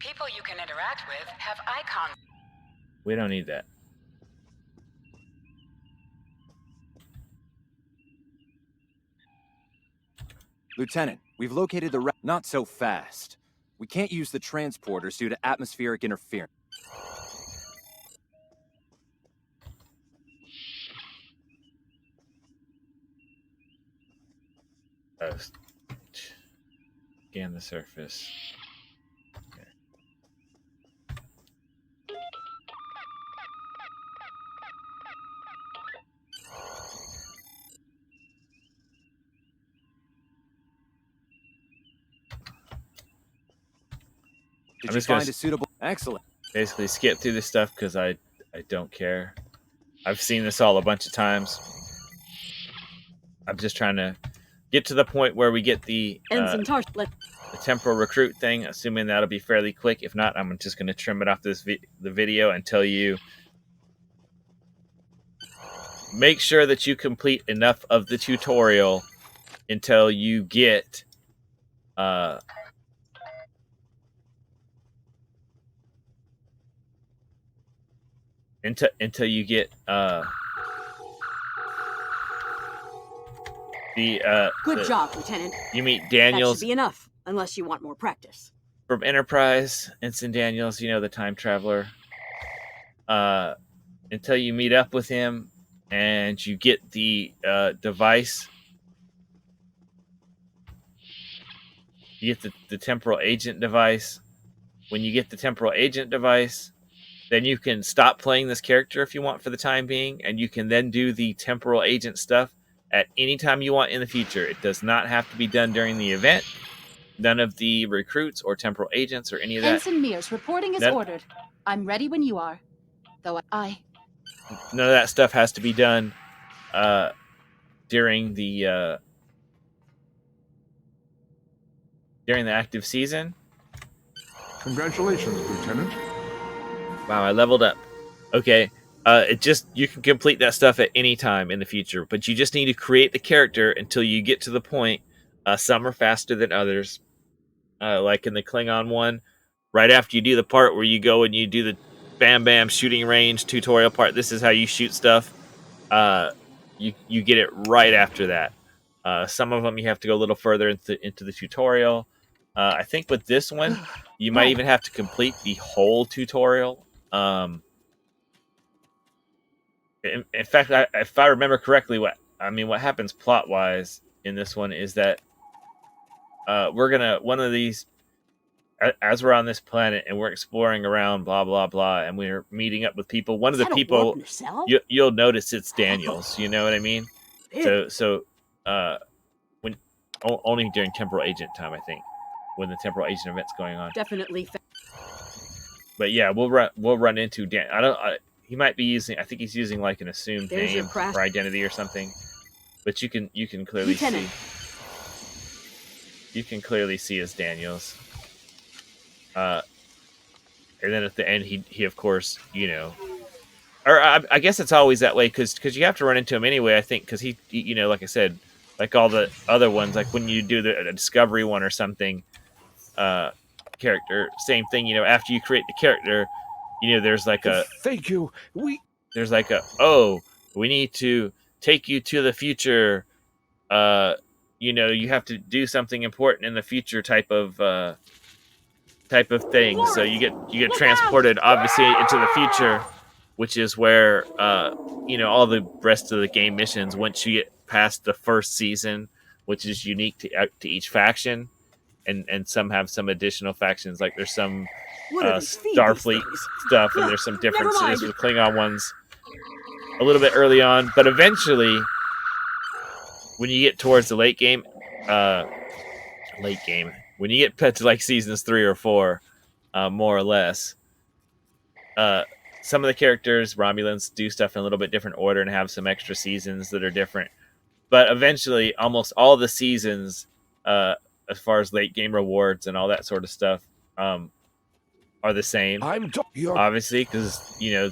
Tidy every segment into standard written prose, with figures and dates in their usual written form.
People you can interact with have icons. We don't need that. Lieutenant, we've located the not so fast. We can't use the transporters due to atmospheric interference. Scan the surface. Okay. Did you find a suitable? Excellent. Basically, skip through this stuff because I don't care. I've seen this all a bunch of times. I'm just trying to get to the point where we get the temporal recruit thing, assuming that'll be fairly quick. If not, I'm just going to trim it off the video and tell you, make sure that you complete enough of the tutorial until you get until you get Good job, Lieutenant. You meet Daniels. That should be enough, unless you want more practice. From Enterprise, Ensign Daniels, you know, the time traveler. Until you meet up with him and you get the device. You get the temporal agent device. When you get the temporal agent device, then you can stop playing this character if you want for the time being, and you can then do the temporal agent stuff at any time you want in the future. It does not have to be done during the event. None of the recruits or temporal agents or any of that. Ensign Mears, reporting is ordered. I'm ready when you are. Though none of that stuff has to be done during the active season. Congratulations, Lieutenant. Wow, I leveled up. Okay. You can complete that stuff at any time in the future, but you just need to create the character until you get to the point. Some are faster than others. Like in the Klingon one, right after you do the part where you go and you do the bam bam shooting range tutorial part, this is how you shoot stuff. You get it right after that. Some of them you have to go a little further into the tutorial. I think with this one, you might even have to complete the whole tutorial. In fact, if I remember correctly, what happens plot wise in this one is that we're gonna one of these as we're on this planet and we're exploring around, blah blah blah, and we're meeting up with people. One of the people you'll notice it's Daniels. You know what I mean? So when only during temporal agent time, I think, when the temporal agent event's going on. Definitely. But yeah, we'll run into Dan. He might be using. I think he's using like an assumed name or identity or something. But you can clearly Lieutenant. see. You can clearly see as Daniels. And then at the end, he of course, you know, or I guess it's always that way because you have to run into him anyway. I think because he, you know, like I said, like all the other ones, like when you do a discovery one or something, character, same thing. You know, after you create the character, you know, there's like a thank you. There's like a we need to take you to the future. You know, you have to do something important in the future type of thing. So you get transported obviously into the future, which is where you know, all the rest of the game missions, once you get past the first season, which is unique to each faction, and some have some additional factions, like there's some Starfleet stuff, and there's some differences with Klingon ones a little bit early on, but eventually when you get towards the late game, when you get to like seasons 3 or 4, more or less, some of the characters, Romulans, do stuff in a little bit different order and have some extra seasons that are different. But eventually, almost all the seasons, as far as late game rewards and all that sort of stuff, are the same. Obviously, because, you know,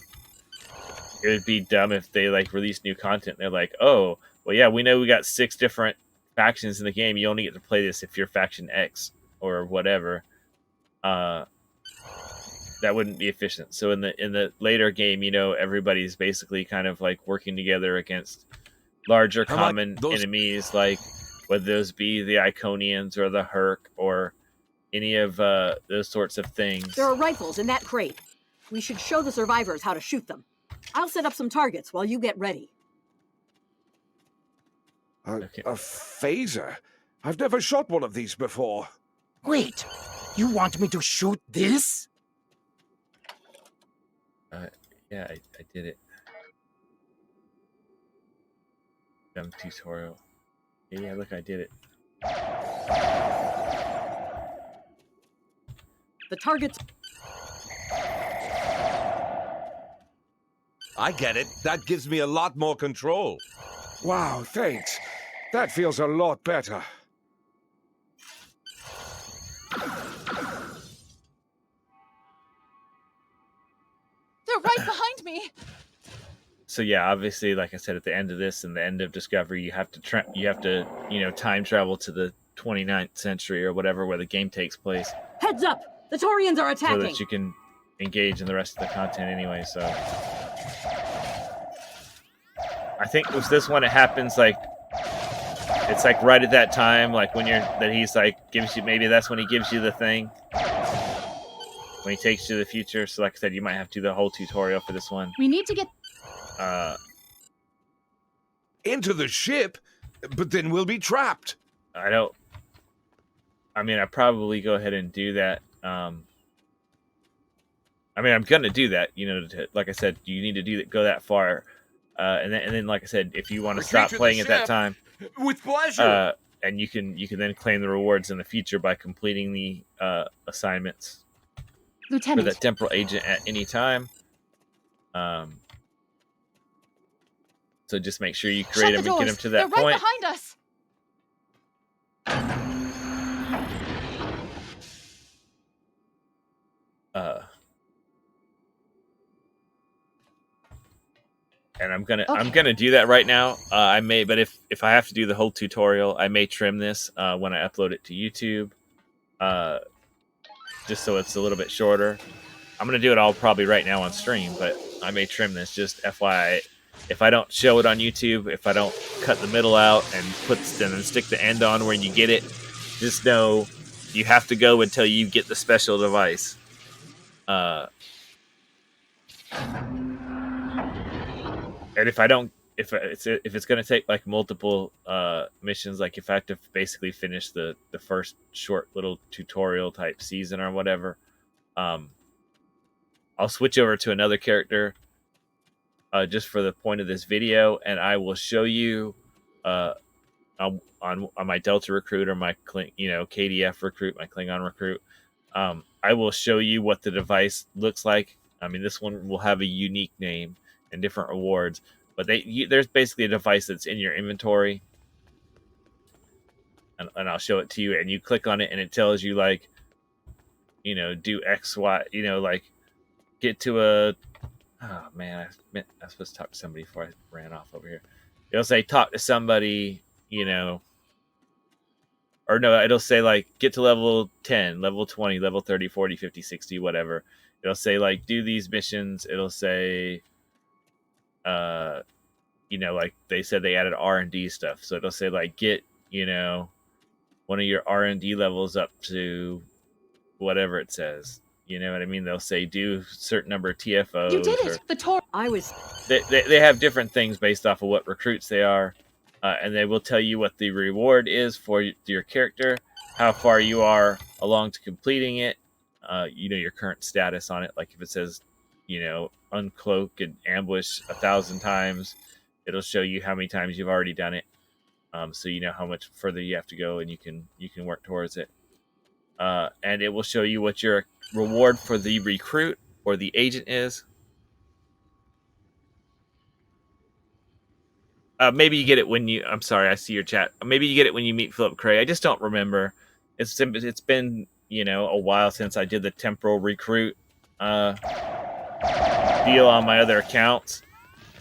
it would be dumb if they like release new content. They're like, oh, well, yeah, we know we got 6 different factions in the game. You only get to play this if you're faction X or whatever. that wouldn't be efficient. So in the later game, everybody's basically kind of like working together against larger common enemies, like whether those be the Iconians or the Herc or any of those sorts of things. There are rifles in that crate. We should show the survivors how to shoot them. I'll set up some targets while you get ready. Okay. A phaser? I've never shot one of these before. Wait, you want me to shoot this? Yeah, I did it. Dumb tutorial. Yeah, look, I did it. The targets... I get it. That gives me a lot more control. Wow, thanks. That feels a lot better. They're right behind me. So yeah, obviously, like I said, at the end of this and the end of Discovery, you have to time travel to the 29th century or whatever where the game takes place. Heads up! The Taurians are attacking! So that you can engage in the rest of the content anyway. So I think with this one, it happens like it's like right at that time, like when he's like gives you, maybe that's when he gives you the thing. When he takes you to the future. So like I said, you might have to do the whole tutorial for this one. We need to get... Into the ship? But then we'll be trapped. I'd probably go ahead and do that. I'm going to do that, like I said, you need to go that far. And then, like I said, if you want to stop playing at that time... With pleasure! And you can then claim the rewards in the future by completing the assignments. Lieutenant. For the temporal agent at any time. So just make sure you create him and get him to that They're point. Right behind us. And I'm gonna do that right now. I may, but if I have to do the whole tutorial, I may trim this when I upload it to YouTube. Just so it's a little bit shorter. I'm going to do it all probably right now on stream, but I may trim this, just FYI. If I don't show it on YouTube, if I don't cut the middle out and then stick the end on where you get it, just know you have to go until you get the special device. And if it's going to take like multiple missions, like if I have to basically finish the first short little tutorial type season or whatever, I'll switch over to another character just for the point of this video, and I will show you on my Delta recruit or my KDF recruit, my Klingon recruit. I will show you what the device looks like. This one will have a unique name and different rewards. But there's basically a device that's in your inventory, and I'll show it to you. And you click on it, and it tells you like, do X, Y, like get to a. Oh man, I was supposed to talk to somebody before I ran off over here. It'll say talk to somebody, or no, it'll say like get to level 10, level 20, level 30, 40, 50, 60, whatever. It'll say like do these missions. It'll say. Like they said they added R&D stuff, so it'll say like get one of your R&D levels up to whatever it says. You know what I mean? They'll say do certain number of TFOs. You did it. They have different things based off of what recruits they are, and they will tell you what the reward is for your character, how far you are along to completing it, your current status on it. Like if it says uncloak and ambush 1,000 times, it'll show you how many times you've already done it, so you know how much further you have to go, and you can work towards it. And it will show you what your reward for the recruit or the agent is. Maybe you get it when you. I'm sorry, I see your chat. Maybe you get it when you meet Philip Cray. I just don't remember. It's been a while since I did the temporal recruit deal on my other accounts,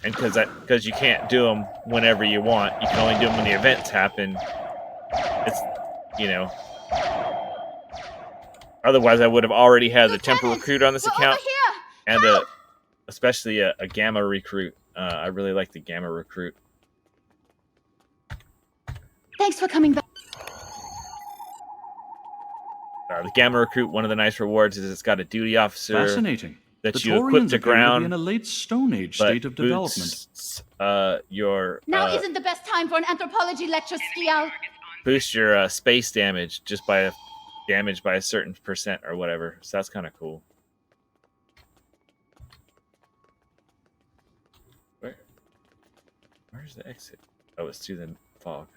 and because you can't do them whenever you want, you can only do them when the events happen. It's Otherwise, I would have already had the temporal recruit on this We're account, over here! and especially a gamma recruit. I really like the gamma recruit. Thanks for coming back. The gamma recruit, one of the nice rewards is it's got a duty officer Fascinating. that The you equip Taurians to appear to be ground, in a late Stone Age but state of development. boosts your Now isn't the best time for an anthropology lecture, Stial. boost your space damage just by a certain percent or whatever. So that's kind of cool. Where's the exit? Oh, it's through the fog.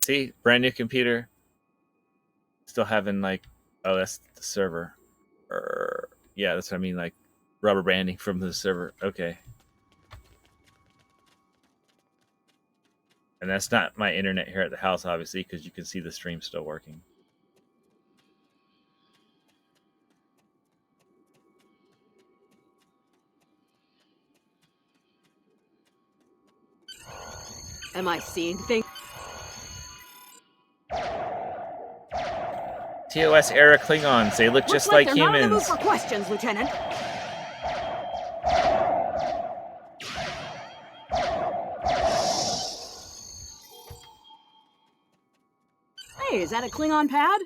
See, brand new computer. Still having like, oh, that's the server. Yeah, that's what I mean, like rubber banding from the server. Okay. And that's not my internet here at the house, obviously, because you can see the stream still working. Am I seeing things? TOS era Klingons, they look just like they're not in the mood humans. for questions, Lieutenant. Hey, is that a Klingon pad?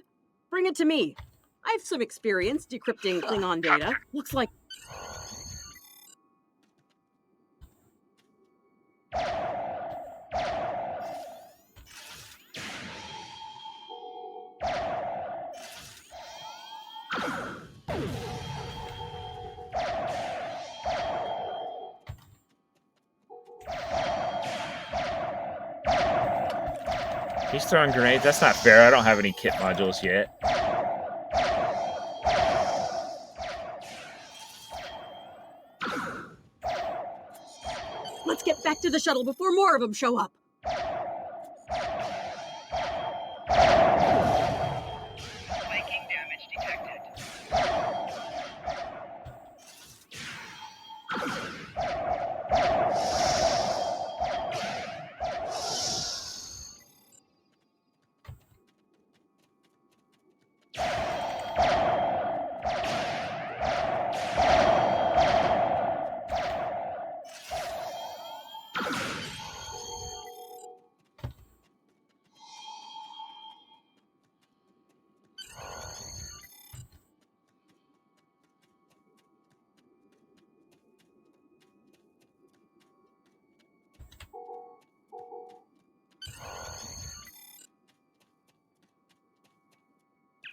Bring it to me. I have some experience decrypting Klingon data. Looks like... He's throwing grenades. That's not fair. I don't have any kit modules yet. Let's get back to the shuttle before more of them show up. Viking damage detected.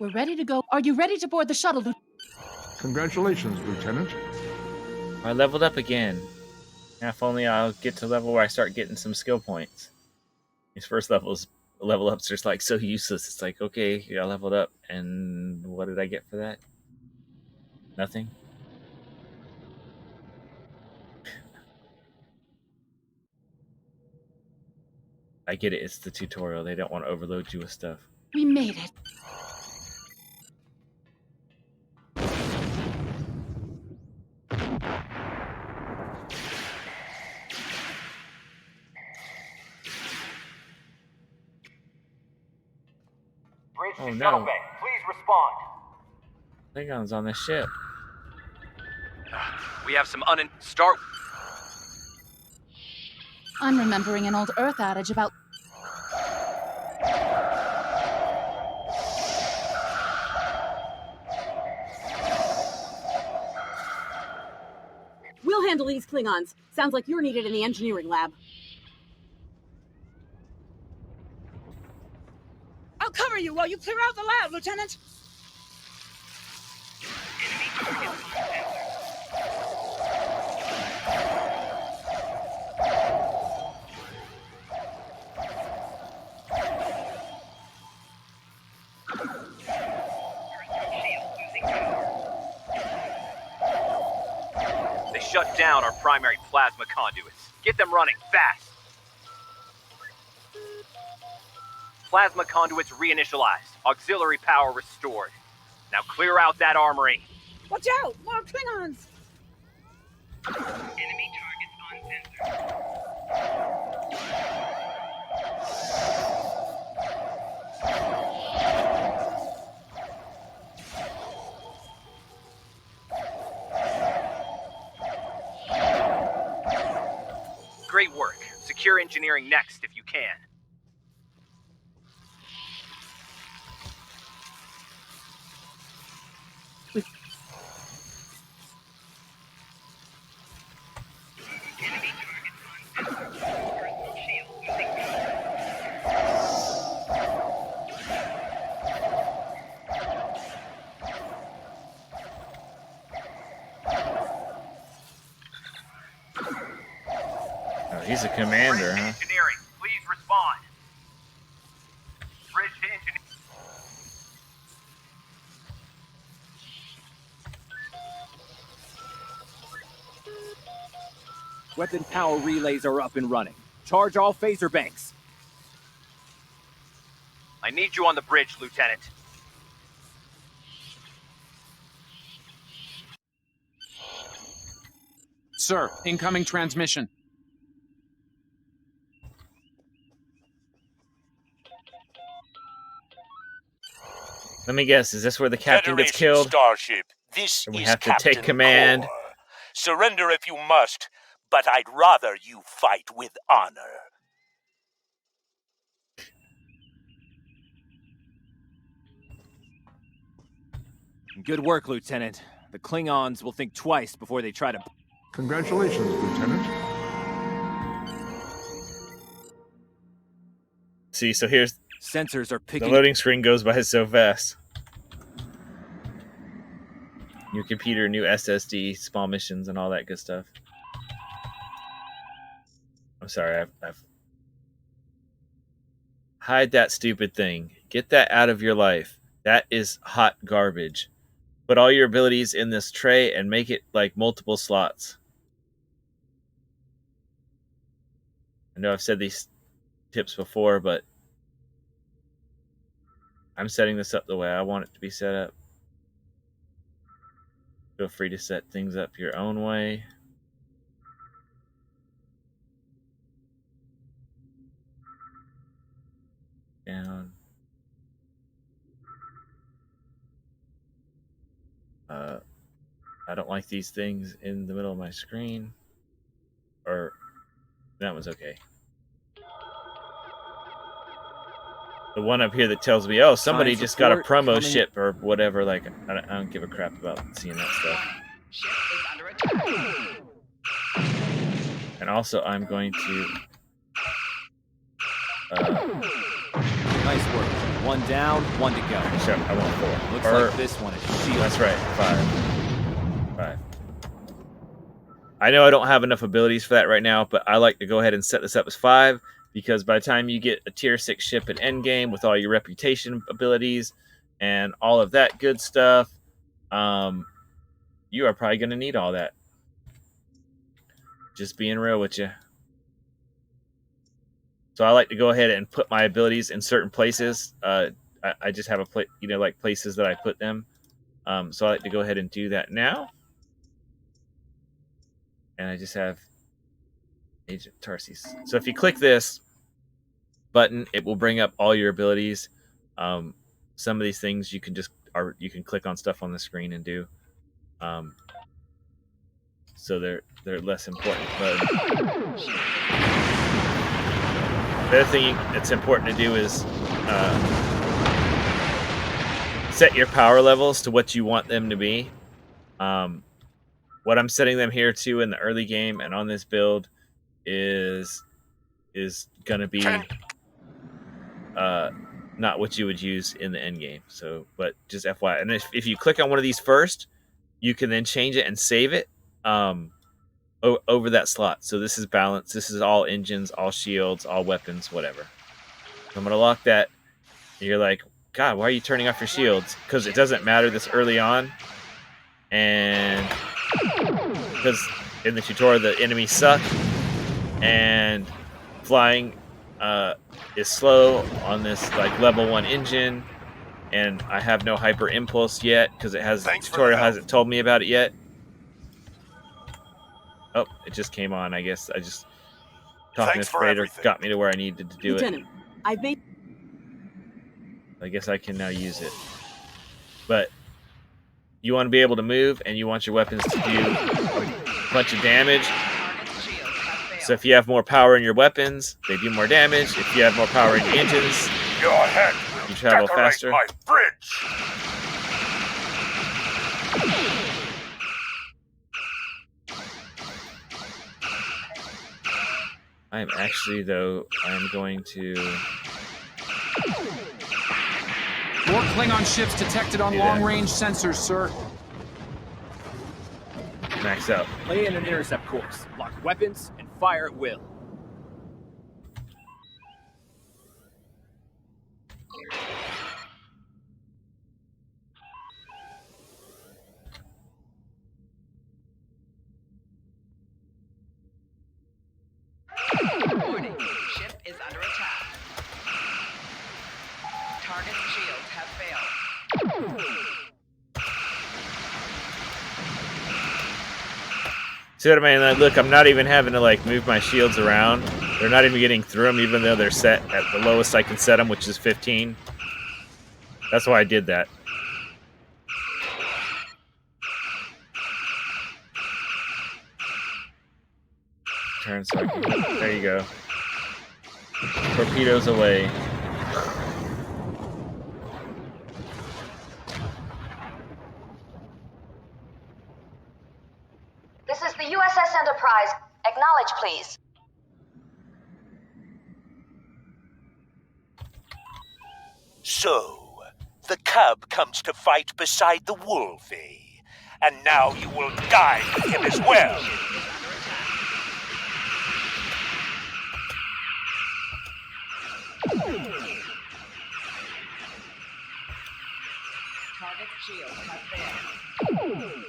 We're ready to go. Are you ready to board the shuttle, Lieutenant? Congratulations, Lieutenant. I leveled up again. Now, if only I'll get to level where I start getting some skill points. These first level ups are like so useless. It's like, okay, I leveled up, and what did I get for that? Nothing. I get it. It's the tutorial. They don't want to overload you with stuff. We made it. Oh no! Please respond. Klingons on this ship. We have some start. I'm remembering an old Earth adage about... We'll handle these Klingons. Sounds like you're needed in the engineering lab. I'll cover you while you clear out the lab, Lieutenant. They shut down our primary plasma conduits. Get them running fast. Plasma conduits reinitialized. Auxiliary power restored. Now clear out that armory. Watch out! More Klingons! Enemy targets on sensor. Great work. Secure engineering next if you can. Enemy targets on sensor. Personal shield losing Oh, he's a commander, Bridge to huh? engineering, please respond. Bridge to engineering. Weapon power relays are up and running. Charge all phaser banks. I need you on the bridge, Lieutenant. Sir, incoming transmission. Let me guess, is this where the captain gets Federation killed? Starship, this And we is have to Captain take command. Core. Surrender if you must, but I'd rather you fight with honor. Good work, Lieutenant. The Klingons will think twice before they try to... Congratulations, Lieutenant. See, so here's Sensors are the picking... loading screen goes by so fast. New computer, new SSD, small missions, and all that good stuff. I'm sorry, I've hide that stupid thing. Get that out of your life. That is hot garbage. Put all your abilities in this tray and make it like multiple slots. I know I've said these tips before, but I'm setting this up the way I want it to be set up. Feel free to set things up your own way. Down. I don't like these things in the middle of my screen. Or, that one's okay. The one up here that tells me, oh, somebody just got a promo ship or whatever, like, I don't give a crap about seeing that stuff. Ship is under attack. And also, I'm going to... Nice work. One down, one to go. Sure, I want 4. Looks like this one is shielded. That's right, 5. I know I don't have enough abilities for that right now, but I like to go ahead and set this up as 5, because by the time you get a tier 6 ship in endgame with all your reputation abilities and all of that good stuff, you are probably going to need all that. Just being real with you. So I like to go ahead and put my abilities in certain places. I just have like places that I put them. So I like to go ahead and do that now. And I just have Agent Tarsis. So if you click this button, it will bring up all your abilities. Some of these things you can you can click on stuff on the screen and do. So they're less important. But the other thing that's important to do is set your power levels to what you want them to be. What I'm setting them here to in the early game and on this build is going to be not what you would use in the end game. So, but just FYI. And if you click on one of these first, you can then change it and save it over that slot. So this is balanced. This is all engines, all shields, all weapons, whatever. So I'm going to lock that. And you're like, God, why are you turning off your shields? Because it doesn't matter this early on. And because in the tutorial, the enemies suck. And flying is slow on this like level 1 engine. And I have no hyper impulse yet because the tutorial hasn't told me about it yet. Oh, it just came on. I guess I just talking Thanks to for Freighter everything. got me to where I needed to do it. Lieutenant, I've made. I guess I can now use it. But you want to be able to move, and you want your weapons to do a bunch of damage. So if you have more power in your weapons, they do more damage. If you have more power in your engines, Your head will you travel decorate faster. my bridge. I'm actually, though, I'm going to... More Klingon ships detected on Do that. long-range sensors, sir. max out. Lay in an intercept course, lock weapons, and fire at will. Warning, ship is under attack. Target shields have failed. See what I mean? Like, look, I'm not even having to like move my shields around. They're not even getting through them, even though they're set at the lowest I can set them, which is 15. That's why I did that. Turn so I can... There you go. Torpedoes away. This is the USS Enterprise. Acknowledge, please. So, the cub comes to fight beside the wolfie, and now you will die with him as well. Target shields have failed.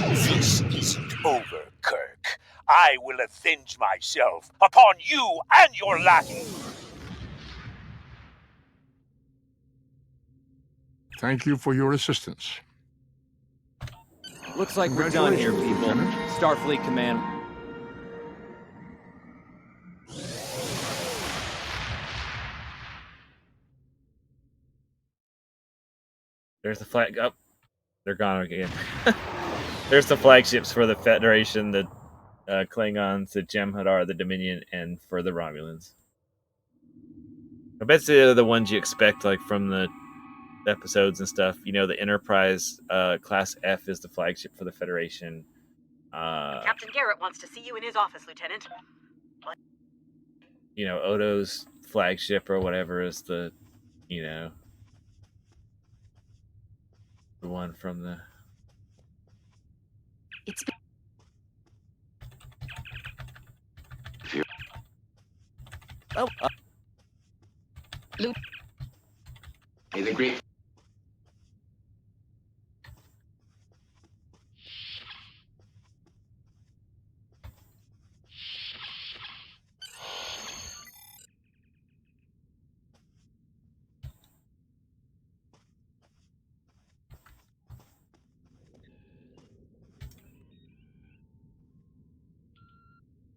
This isn't over, Kirk. I will avenge myself upon you and your lackey. Thank you for your assistance. Looks like we're done here, people. Lieutenant. Starfleet Command. There's the flag. Up. Oh, they're gone again. There's the flagships for the Federation, the Klingons, the Jem'Hadar, the Dominion, and for the Romulans. I bet they're the ones you expect, like from the episodes and stuff. You know, the Enterprise Class F is the flagship for the Federation. Captain Garrett wants to see you in his office, Lieutenant. You know, Odo's flagship or whatever is the, you know, the one from the... It's Oh, May the great...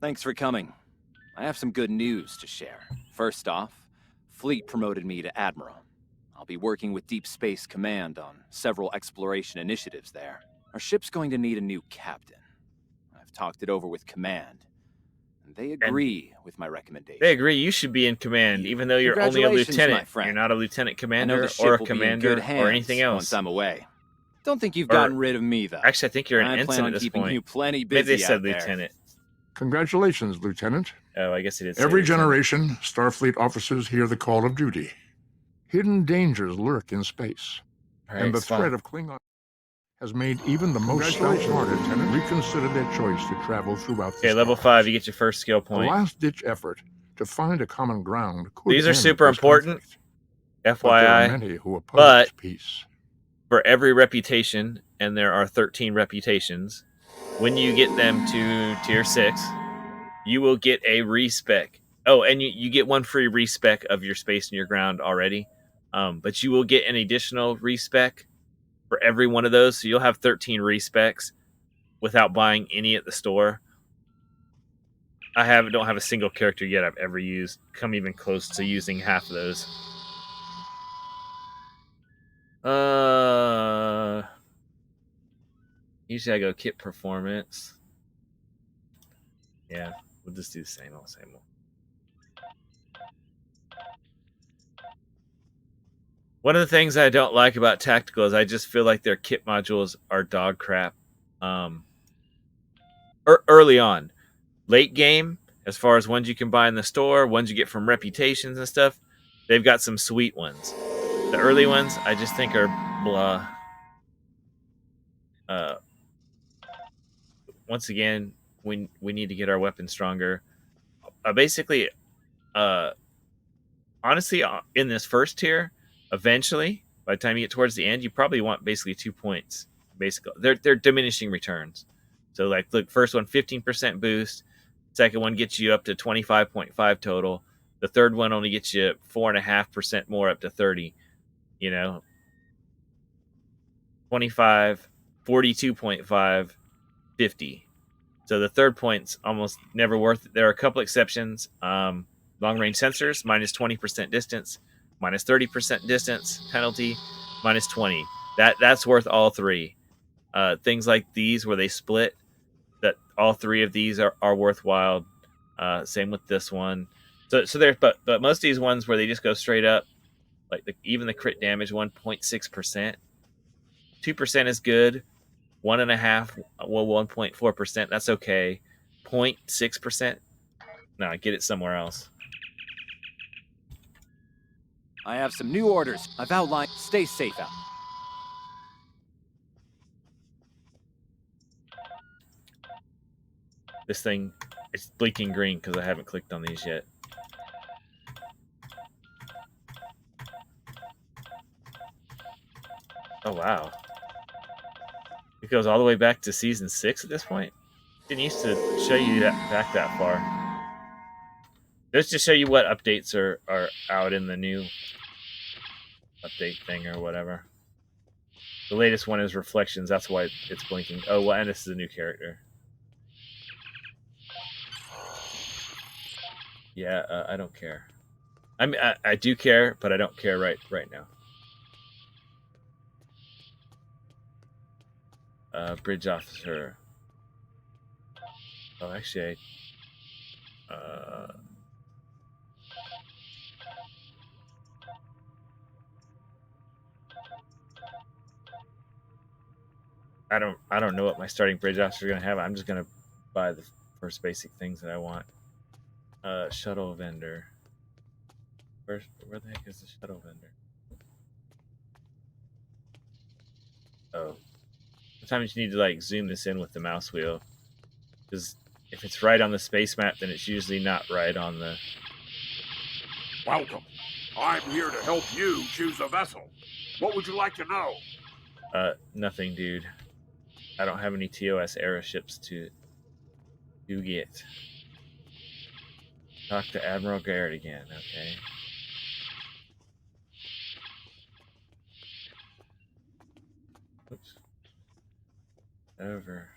thanks for coming. I have some good news to share. First off, Fleet promoted me to Admiral. I'll be working with Deep Space Command on several exploration initiatives there. Our ship's going to need a new captain. I've talked it over with Command, and they agree with my recommendation. They agree you should be in command, even though you're only a Congratulations, my lieutenant. friend. You're not a lieutenant I know commander the ship or a will be in commander good hands or anything else. once I'm away. Don't think you've Or- gotten rid of me, though. Actually, I think you're an I plan ensign on at this keeping point. you plenty Maybe busy they said out there. lieutenant. Congratulations, Lieutenant. Oh, I guess it is. Every generation, Starfleet officers hear the call of duty. Hidden dangers lurk in space. And the threat of Klingon has made even the most stout-hearted reconsider their choice to travel throughout the Okay, level stars. 5, you get your first skill The point. last-ditch effort to find a common ground could These are end super this important, conflict. But there are FYI. many who oppose But peace. for every reputation, and there are 13 reputations, when you get them to tier 6, you will get a respec. Oh, and you get one free respec of your space and your ground already. But you will get an additional respec for every one of those. So you'll have 13 respecs without buying any at the store. Don't have a single character yet I've ever used come even close to using half of those. Usually I go kit performance. Yeah, we'll just do the same old, same old. One of the things I don't like about Tactical is I just feel like their kit modules are dog crap. Early on. Late game, as far as ones you can buy in the store, ones you get from reputations and stuff, they've got some sweet ones. The early ones, I just think are blah. Once again, we need to get our weapons stronger. Basically, honestly, in this first tier, eventually, by the time you get towards the end, you probably want basically 2 points. Basically, they're diminishing returns. So, like, look, first one 15% boost. Second one gets you up to 25.5 total. The third one only gets you 4.5% more, up to 30. 25, 42.5, 50. So the third point's almost never worth it. There are a couple exceptions. Long range sensors, minus 20% distance, minus 30% distance penalty, minus 20. That's worth all three. Things like these where they split, that all three of these are worthwhile. Same with this one. So there's but most of these ones where they just go straight up, like even the crit damage 1.6%, 2% is good. 1.5%, well, 1.4%, that's okay. 0.6%, no, get it somewhere else. I have some new orders. I've outlined. Stay safe out. This thing, it's blinking green because I haven't clicked on these yet. Oh, wow. It goes all the way back to Season 6 at this point? Didn't used to show you that back that far. Just to show you what updates are out in the new update thing or whatever. The latest one is Reflections, that's why it's blinking. Oh, well, and this is a new character. Yeah, I don't care. I mean, I do care, but I don't care right now. Bridge officer. Oh, actually, I don't know what my starting bridge officer is gonna have. I'm just gonna buy the first basic things that I want. Shuttle vendor. Where the heck is the shuttle vendor? Oh, sometimes you need to like zoom this in with the mouse wheel, because if it's right on the space map, then it's usually not right on the. Welcome. I'm here to help you choose a vessel. What would you like to know? Nothing, dude. I don't have any TOS era ships to get. Talk to Admiral Garrett again, okay. Oops. Over.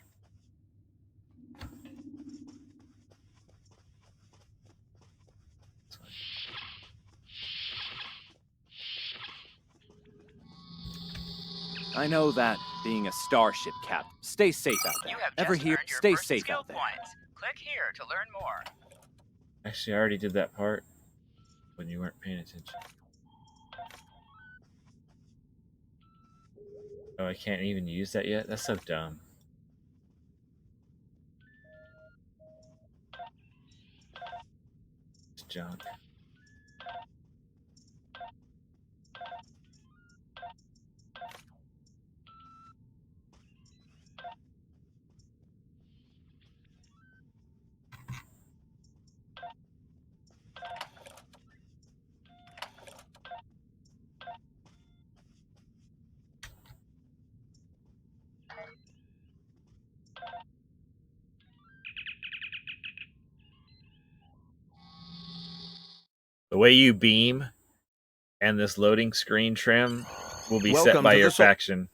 I know that being a starship captain. Stay safe out there. You have Ever just here? earned your Stay first safe skill out there. points. Click here to learn more. Actually, I already did that part when you weren't paying attention. Oh, I can't even use that yet? That's so dumb. It's junk. The way you beam and this loading screen trim will be set Welcome by to your the faction.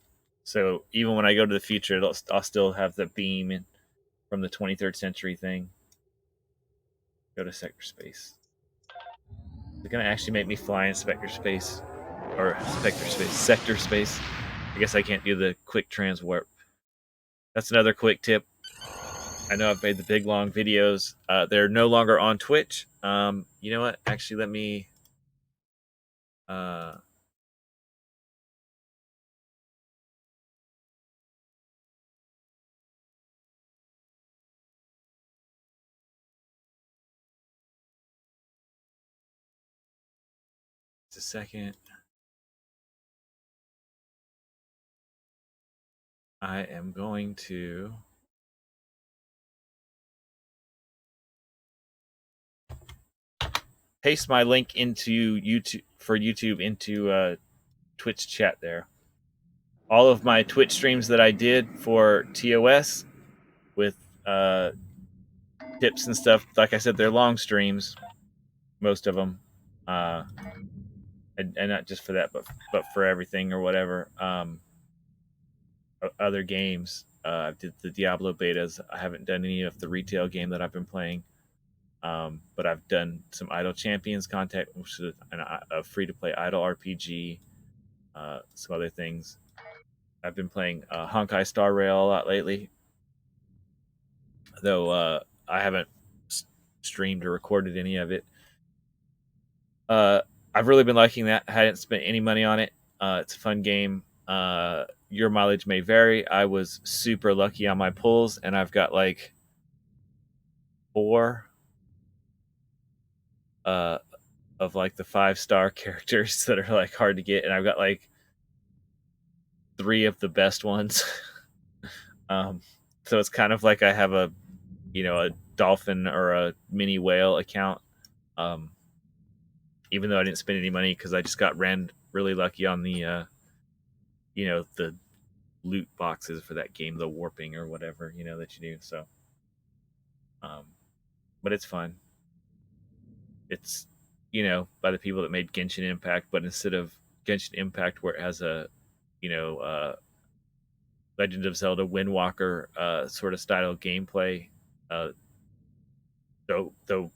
So even when I go to the future, I'll still have the beam from the 23rd century thing. Go to sector space. It's gonna actually make me fly in sector space. Or sector space. I guess I can't do the quick trans warp. That's another quick tip. I know I've made the big long videos. They're no longer on Twitch. You know what? Actually, let me. Just a second. I am going to. Paste my link into YouTube into Twitch chat there. All of my Twitch streams that I did for TOS with tips and stuff, like I said, they're long streams, most of them, and not just for that, but for everything or whatever. Other games, I did the Diablo betas. I haven't done any of the retail game that I've been playing. But I've done some Idle Champions content, which is a free-to-play Idle RPG, some other things. I've been playing Honkai Star Rail a lot lately, though I haven't streamed or recorded any of it. I've really been liking that. I hadn't spent any money on it. It's a fun game. Your mileage may vary. I was super lucky on my pulls, and I've got like 4 of like the 5-star characters that are like hard to get, and I've got like 3 of the best ones. So it's kind of like I have a dolphin or a mini whale account. Even though I didn't spend any money because I just got really lucky on the the loot boxes for that game, the warping or whatever that you do. So, but it's fun. It's by the people that made Genshin Impact, but instead of Genshin Impact where it has a Legend of Zelda Windwalker sort of style gameplay, though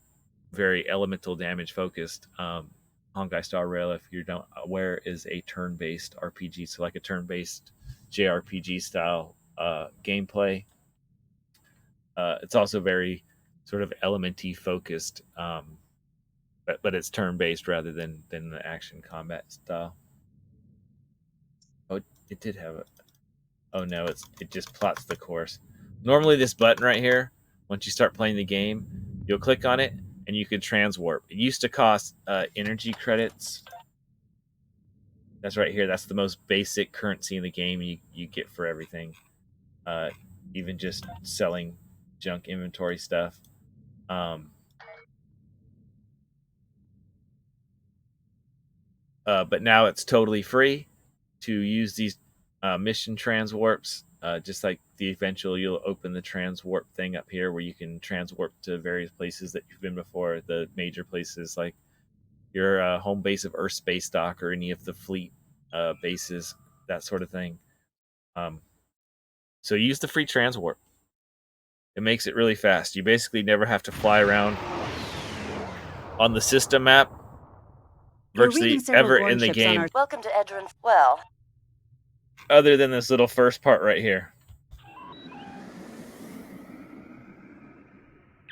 very elemental damage focused. Honkai Star Rail, if you're not aware, is a turn-based RPG, so like a turn-based JRPG style gameplay. It's also very sort of elementy focused, but it's turn-based rather than the action combat style. Oh, it did have a. Oh no, it just plots the course. Normally, this button right here, once you start playing the game, you'll click on it and you can transwarp. It used to cost energy credits. That's right here. That's the most basic currency in the game you get for everything. Even just selling junk inventory stuff. But now it's totally free to use these mission transwarps. Just like the eventual, you'll open the transwarp thing up here where you can transwarp to various places that you've been before. The major places like your home base of Earth Space Dock or any of the fleet bases, that sort of thing. So use the free transwarp. It makes it really fast. You basically never have to fly around on the system map virtually ever in the game. Welcome to Edron. Well, other than this little first part right here.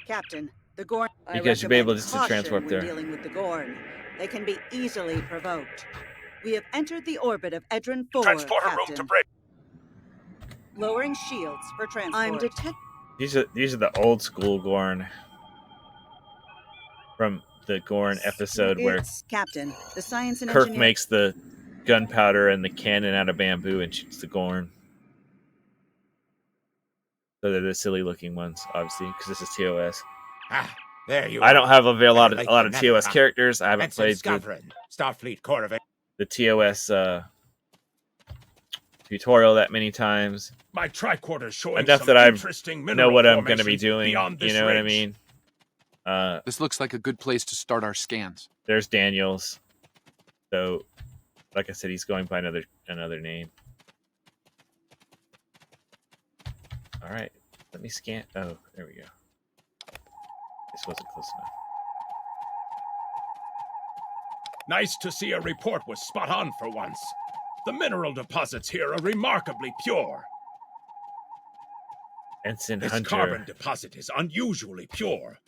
Captain, the Gorn. Because you'll be able just to transwarp there. Dealing with the Gorn, they can be easily provoked. We have entered the orbit of Edron 4, Transporter Captain. room to break. Lowering shields for transport. I'm detecting. These are the old school Gorn from the Gorn episode where Captain, the science and Kirk makes the gunpowder and the cannon out of bamboo and shoots the Gorn. So they're the silly looking ones, obviously, because this is TOS. There you I don't have a lot of Network. TOS characters. I haven't played Starfleet Corvette. the TOS tutorial that many times. My tricorder showing Enough some that I interesting know what I'm going to be formations doing. beyond You this know what I range. mean? This looks like a good place to start our scans. There's Daniels. So, like I said, he's going by another name. All right, let me scan. Oh, there we go. This wasn't close enough. Nice to see a report was spot on for once. The mineral deposits here are remarkably pure. Ensign This Hunter. carbon deposit is unusually pure.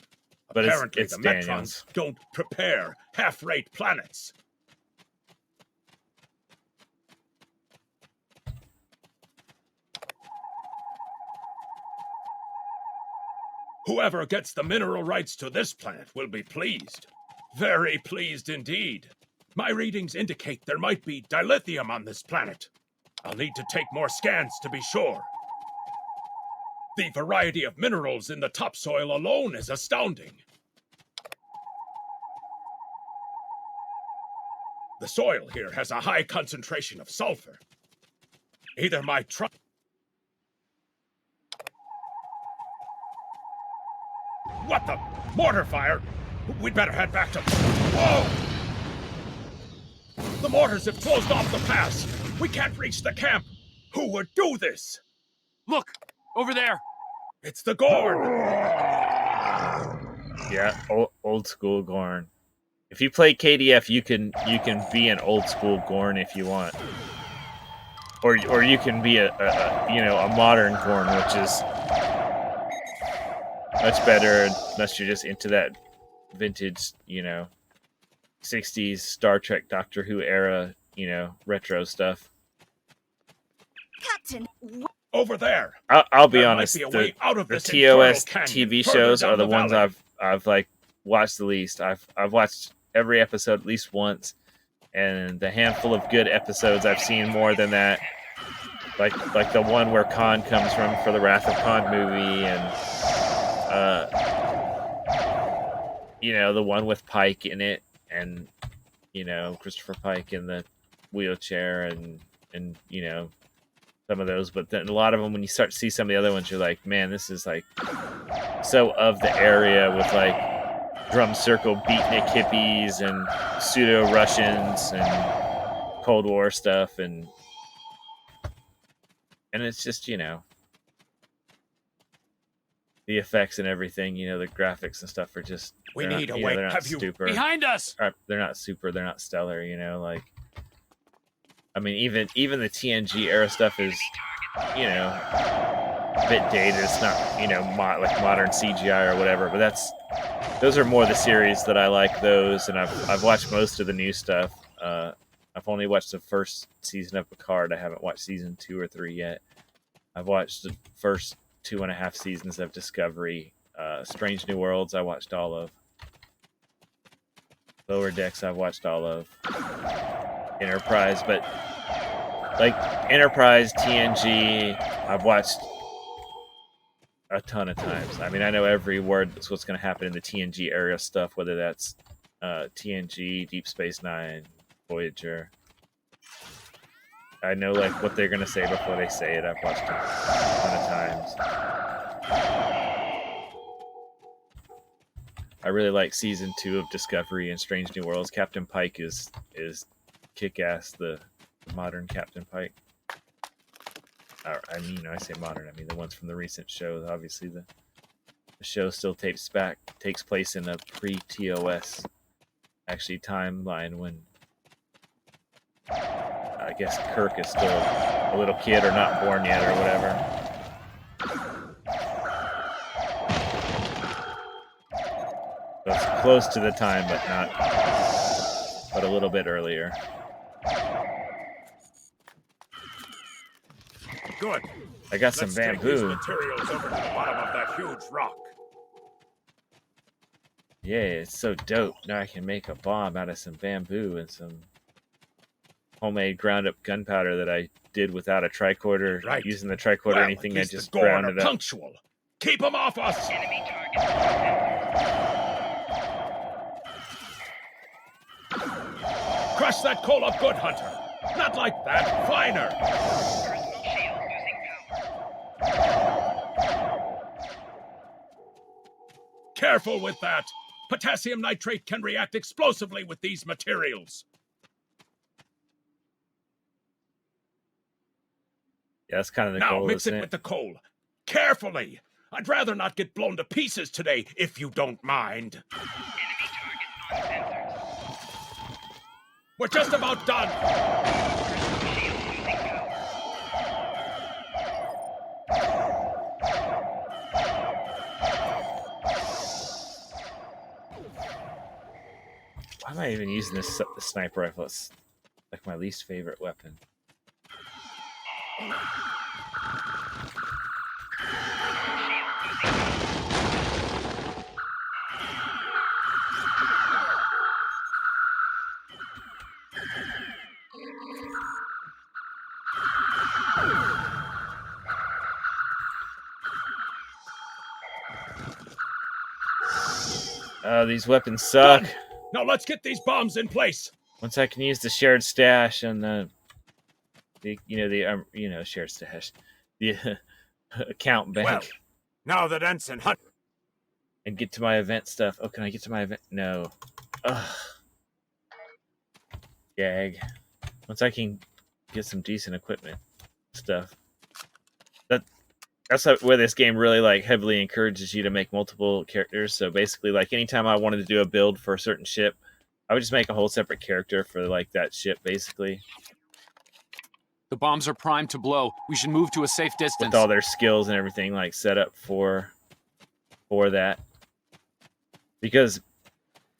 But Apparently, it's the Daniels. Metrons don't prepare half-rate planets. Whoever gets the mineral rights to this planet will be pleased. Very pleased indeed. My readings indicate there might be dilithium on this planet. I'll need to take more scans to be sure. The variety of minerals in the topsoil alone is astounding. The soil here has a high concentration of sulfur. Either my truck... What the? Mortar fire? We'd better head back to... Whoa! The mortars have closed off the pass. We can't reach the camp. Who would do this? Look! Over there! It's the Gorn! Yeah, old school Gorn. If you play KDF, you can be an old school Gorn if you want, or you can be a modern Gorn, which is much better unless you're just into that vintage, 60s Star Trek, Doctor Who era, retro stuff. Captain, Over there. I'll be There honest. might be a way out of The this TOS infernal canyon TV further shows down are the the ones valley. I've like watched the least. I've watched every episode at least once, and the handful of good episodes I've seen more than that. Like the one where Khan comes from for the Wrath of Khan movie, and the one with Pike in it, and Christopher Pike in the wheelchair, and some of those. But then a lot of them, when you start to see some of the other ones, you're like, man, this is like so of the area, with like drum circle beatnik hippies and pseudo Russians and Cold War stuff, and it's just the effects and everything, the graphics and stuff are just We they're need not, a way. they're not Have you super. Behind us! They're not super. They're not stellar. I mean, even the TNG era stuff is, a bit dated. It's not, like modern CGI or whatever. But those are more the series that I like. Those, and I've watched most of the new stuff. I've only watched the first season of Picard. I haven't watched season 2 or 3 yet. I've watched the first 2.5 seasons of Discovery. Strange New Worlds I watched all of. Lower Decks I've watched all of. Enterprise, but like Enterprise, TNG, I've watched a ton of times. I mean, I know every word that's what's going to happen in the TNG area stuff, whether that's TNG, Deep Space Nine, Voyager. I know like what they're going to say before they say it. I've watched it a ton of times. I really like season 2 of Discovery and Strange New Worlds. Captain Pike is kick-ass, the modern Captain Pike. I mean, I say modern, I mean the ones from the recent shows. Obviously, the show still takes place in a pre-TOS actually timeline when I guess Kirk is still a little kid or not born yet or whatever. So it's close to the time, but a little bit earlier. Good. I got some Let's take these bamboo. materials over to the bottom of that huge rock. Yeah, it's so dope. Now I can make a bomb out of some bamboo and some homemade ground up gunpowder that I did without a tricorder. Right. Using the tricorder or Well, anything, at I least just the Gorn ground are it up. punctual. Keep them off us. Enemy target. Crush that coal up good, Hunter. Not like that. Finer. Personal shield losing power. Careful with that! Potassium nitrate can react explosively with these materials. Yeah, that's kind of the now goal, mix isn't it with the coal. Carefully! I'd rather not get blown to pieces today, if you don't mind. We're just about done! Why am I even using this sniper rifle? It's like my least favorite weapon. Oh, these weapons suck. Done. Now let's get these bombs in place. Once I can use the shared stash and the shared stash, the account bank. Well, now that Ensign Hunt and get to my event stuff. Oh, can I get to my event? No. Ugh. Gag. Once I can get some decent equipment stuff. That's where this game really like heavily encourages you to make multiple characters. So basically, like anytime I wanted to do a build for a certain ship, I would just make a whole separate character for like that ship, basically. The bombs are primed to blow. We should move to a safe distance. With all their skills and everything like set up for that. Because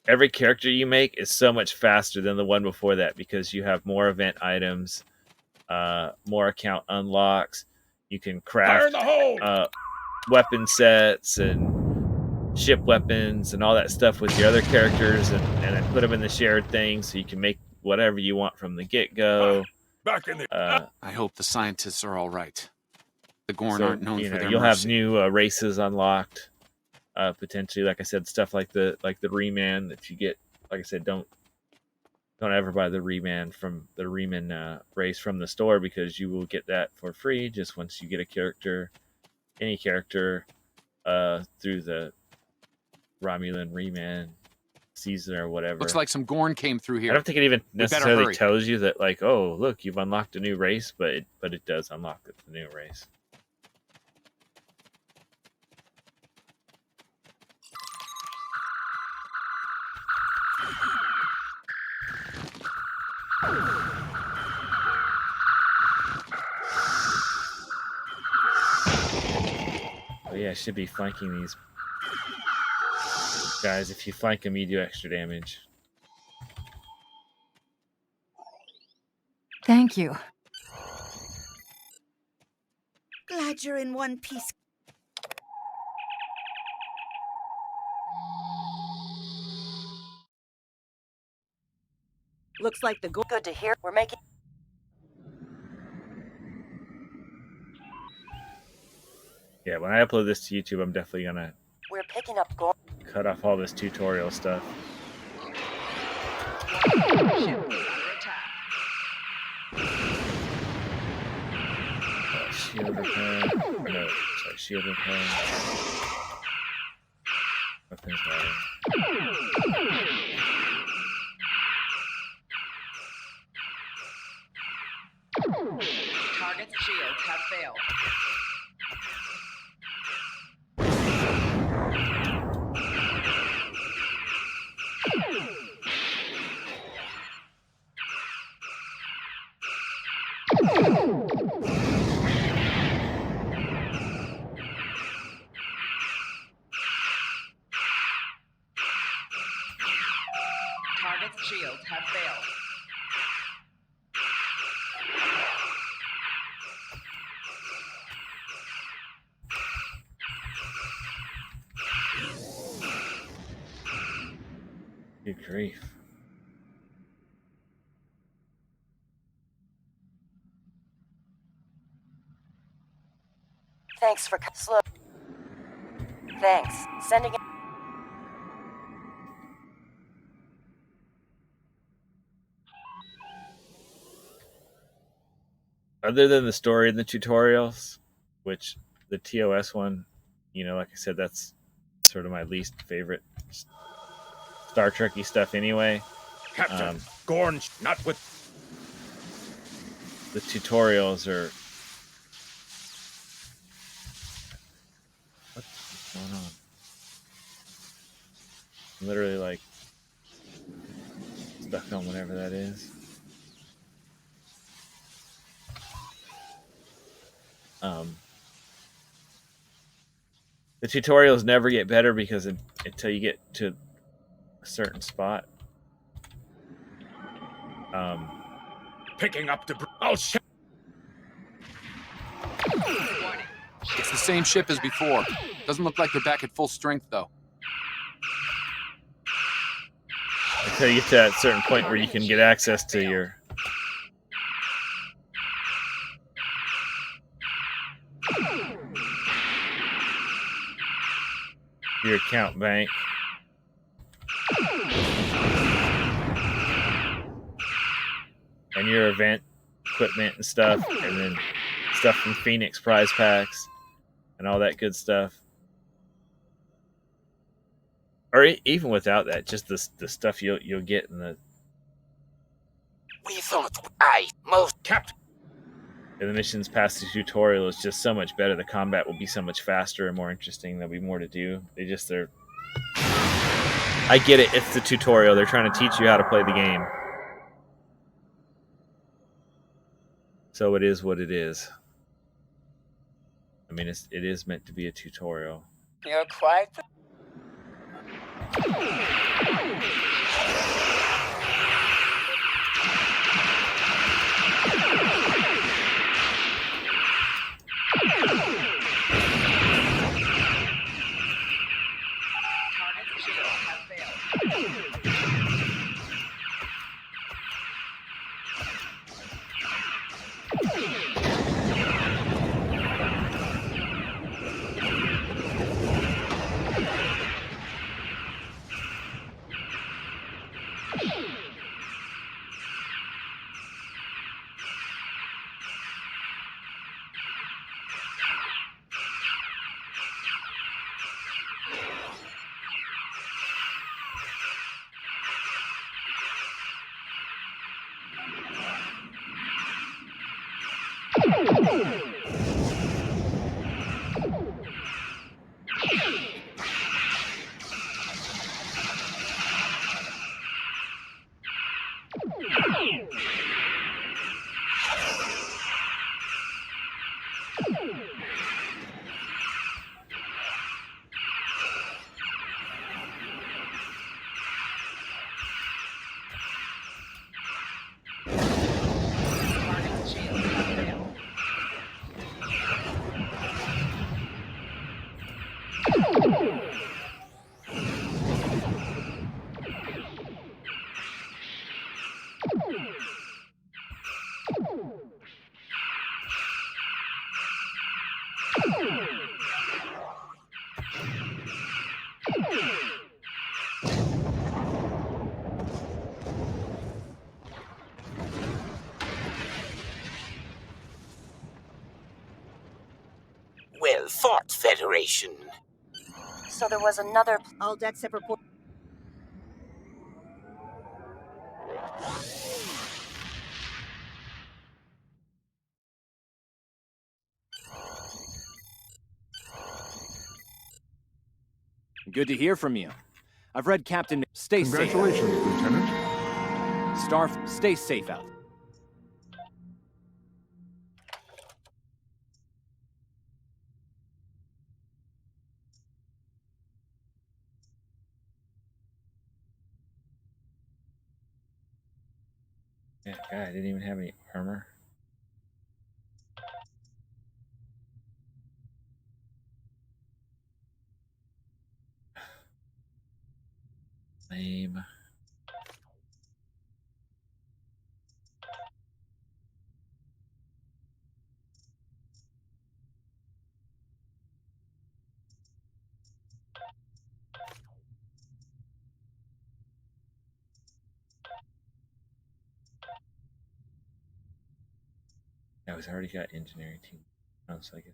every character you make is so much faster than the one before that because you have more event items, more account unlocks. You can craft weapon sets and ship weapons and all that stuff with your other characters and then put them in the shared thing so you can make whatever you want from the get-go. Back in the I hope the scientists are all right. The Gorn aren't known for their you'll mercy. have new races unlocked, potentially. Like I said, stuff like the reman that you get. Like I said, don't ever buy the reman from the reman race from the store because you will get that for free just once you get a character, any character, through the Romulan reman season or whatever. Looks like some Gorn came through here. I don't think it even necessarily hurry. tells you that, like, oh, look, you've unlocked a new race, but it does unlock the new race. Oh yeah, I should be flanking these guys. If you flank them, you do extra damage. Thank you. Glad you're in one piece. Looks like the Good to hear. We're making. Yeah, when I upload this to YouTube, I'm definitely gonna We're picking up gold. cut off all this tutorial stuff. Shield repair. No, sorry, shield repair. Weapons routing. Target's shields have failed. Target's shields have failed. Good grief. Thanks for slow. Thanks. Sending it. Other than the story and the tutorials, which the TOS one, like I said, that's sort of my least favorite Star Trek-y stuff anyway. Captain, Gorn, not with... The tutorials are... What's going on? I'm literally like stuck on whatever that is. The tutorials never get better because until you get to a certain spot. Picking up debris. I'll It's the same ship as before. Doesn't look like they're back at full strength, though. Until you get to that certain point where you can get access to your account bank. And your event equipment and stuff, and then stuff from Phoenix prize packs and all that good stuff. Or even without that, just the stuff you'll get in the... We thought most Captain. And the missions past the tutorial is just so much better. The combat will be so much faster and more interesting. There'll be more to do. They're... I get it. It's the tutorial. They're trying to teach you how to play the game. So it is what it is. I mean, it is meant to be a tutorial. You're quite the... Well thought, Federation. So there was another... All decks have report. Good to hear from you. I've read Captain... Stay safe. Congratulations, Lieutenant. Starf, stay safe out. Yeah, God, I didn't even have any armor. Lame. I was already got engineering team. Oh, so I guess.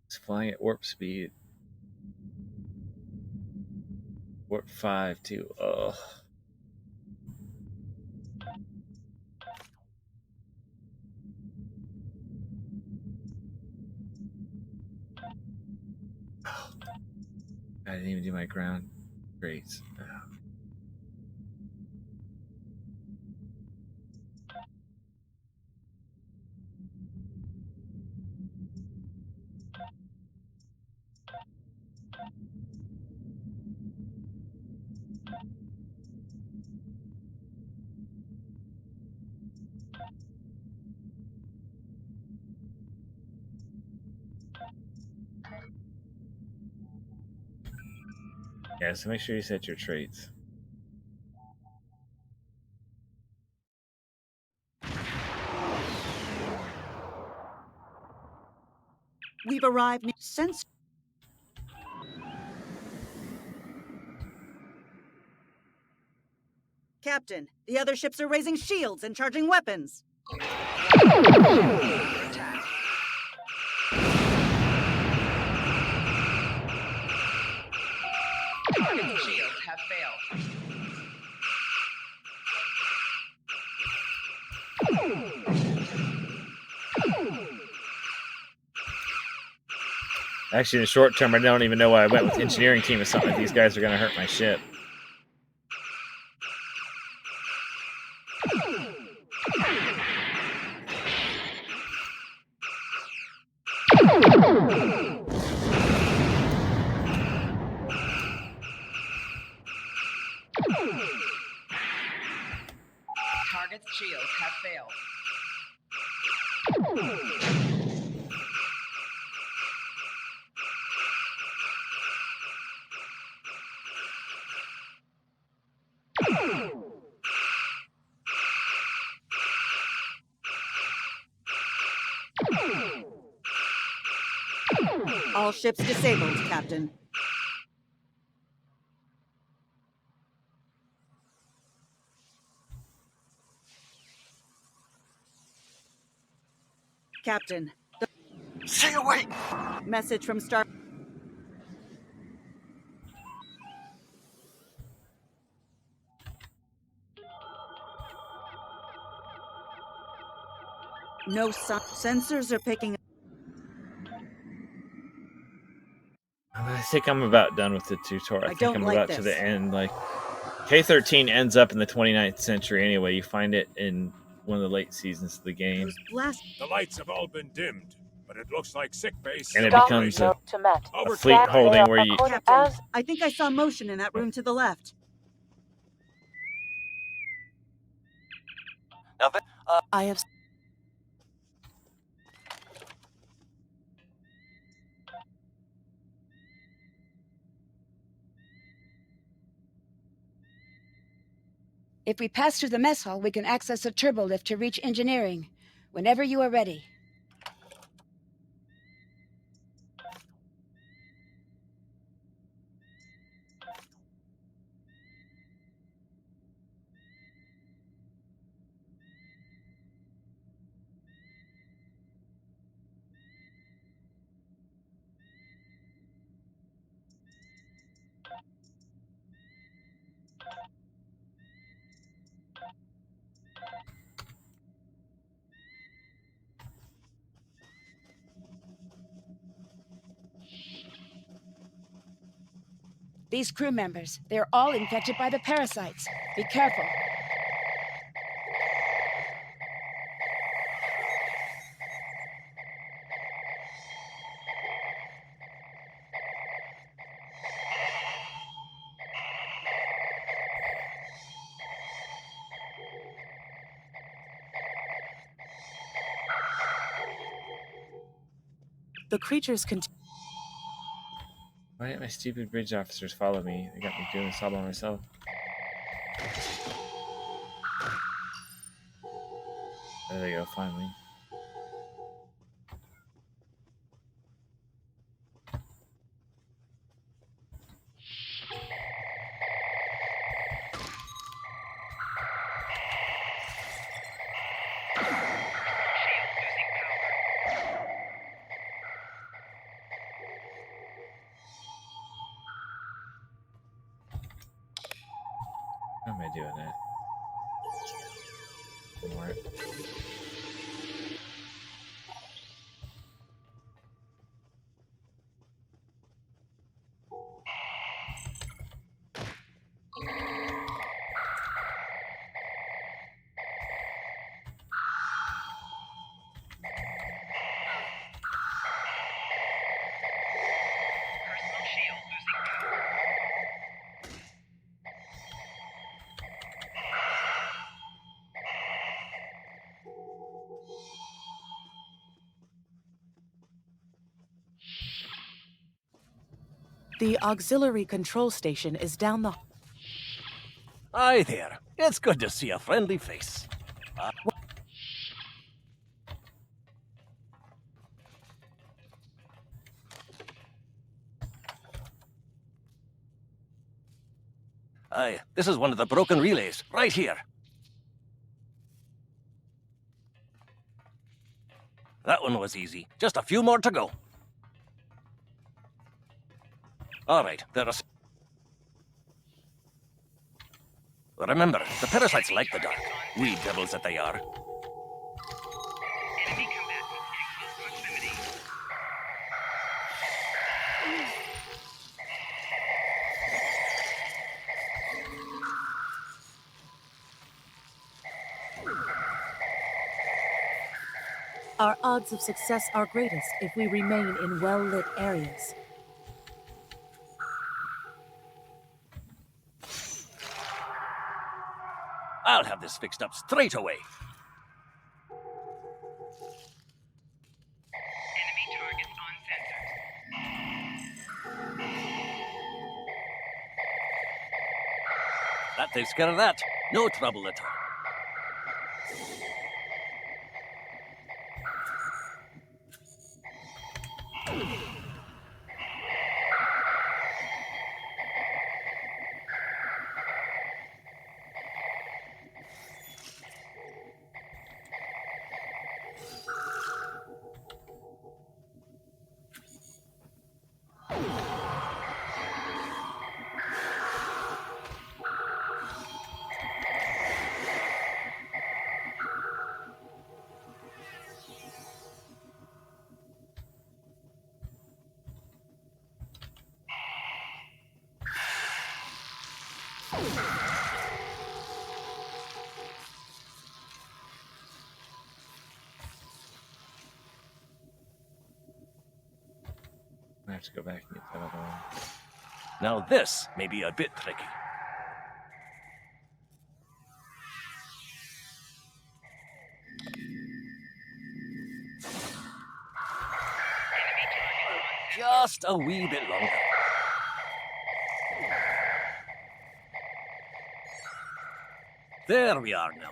It's flying at warp speed. Warp 5 too. Ugh. I didn't even do my ground rates. Yeah, so make sure you set your traits. We've arrived since. Captain, the other ships are raising shields and charging weapons. Target shields have failed. Actually, in the short term, I don't even know why I went with engineering team or something. These guys are going to hurt my ship. Target's shields have failed. All ships disabled, Captain. Captain. Stay away! Message from Star. No sensors are picking up. I think I'm about done with the tutorial. I think don't I'm like about this. to the end. Like, K-13 ends up in the 29th century anyway. You find it in one of the late seasons of the game. The lights have all been dimmed, but it looks like sickbase. And it becomes a fleet holding where you... Captain, I think I saw motion in that room to the left. Nothing? I have... If we pass through the mess hall, we can access a turbo lift to reach engineering. Whenever you are ready. These crew members, they're all infected by the parasites. Be careful. The creatures Why didn't my stupid bridge officers follow me? They got me doing this all by myself. There they go, finally. How am I doing that? More. Personal shield losing power. The auxiliary control station is down the... Hi there. It's good to see a friendly face. Aye, this is one of the broken relays, right here. That one was easy. Just a few more to go. All right, there are... Remember, the parasites like the dark. Wee devils that they are. Enemy combatants in close proximity. Our odds of success are greatest if we remain in well-lit areas. I'll have this fixed up straight away. Enemy targets on sensors. That takes care of that. No trouble at all. I have to go back and get that other one. Now this may be a bit tricky. Just a wee bit longer. There we are now.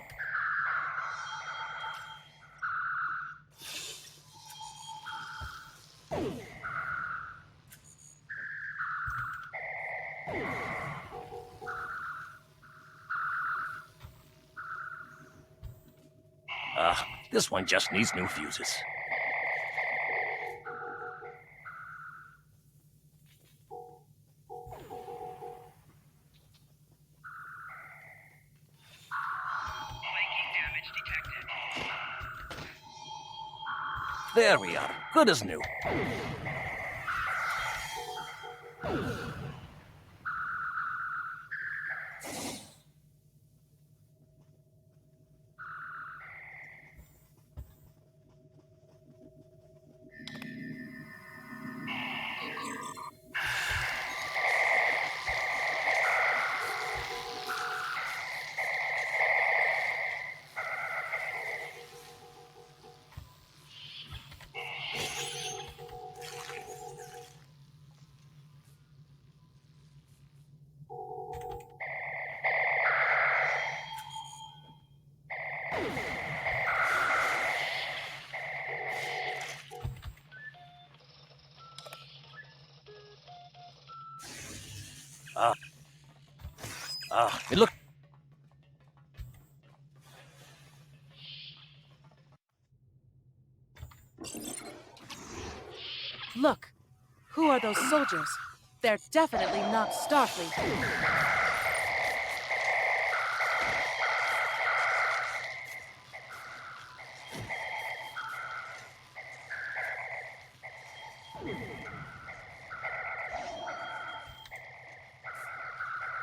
This one just needs new fuses. Flanking damage detected. There we are. Good as new. It looks... Look, who are those soldiers? They're definitely not Starfleet.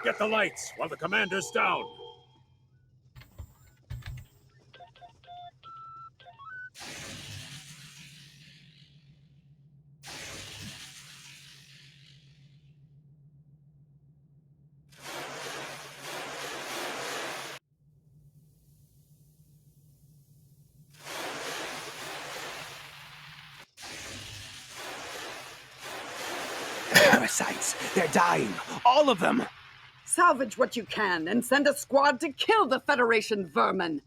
Get the lights while the commander's down. Parasites! They're dying! All of them! Salvage what you can and send a squad to kill the Federation vermin!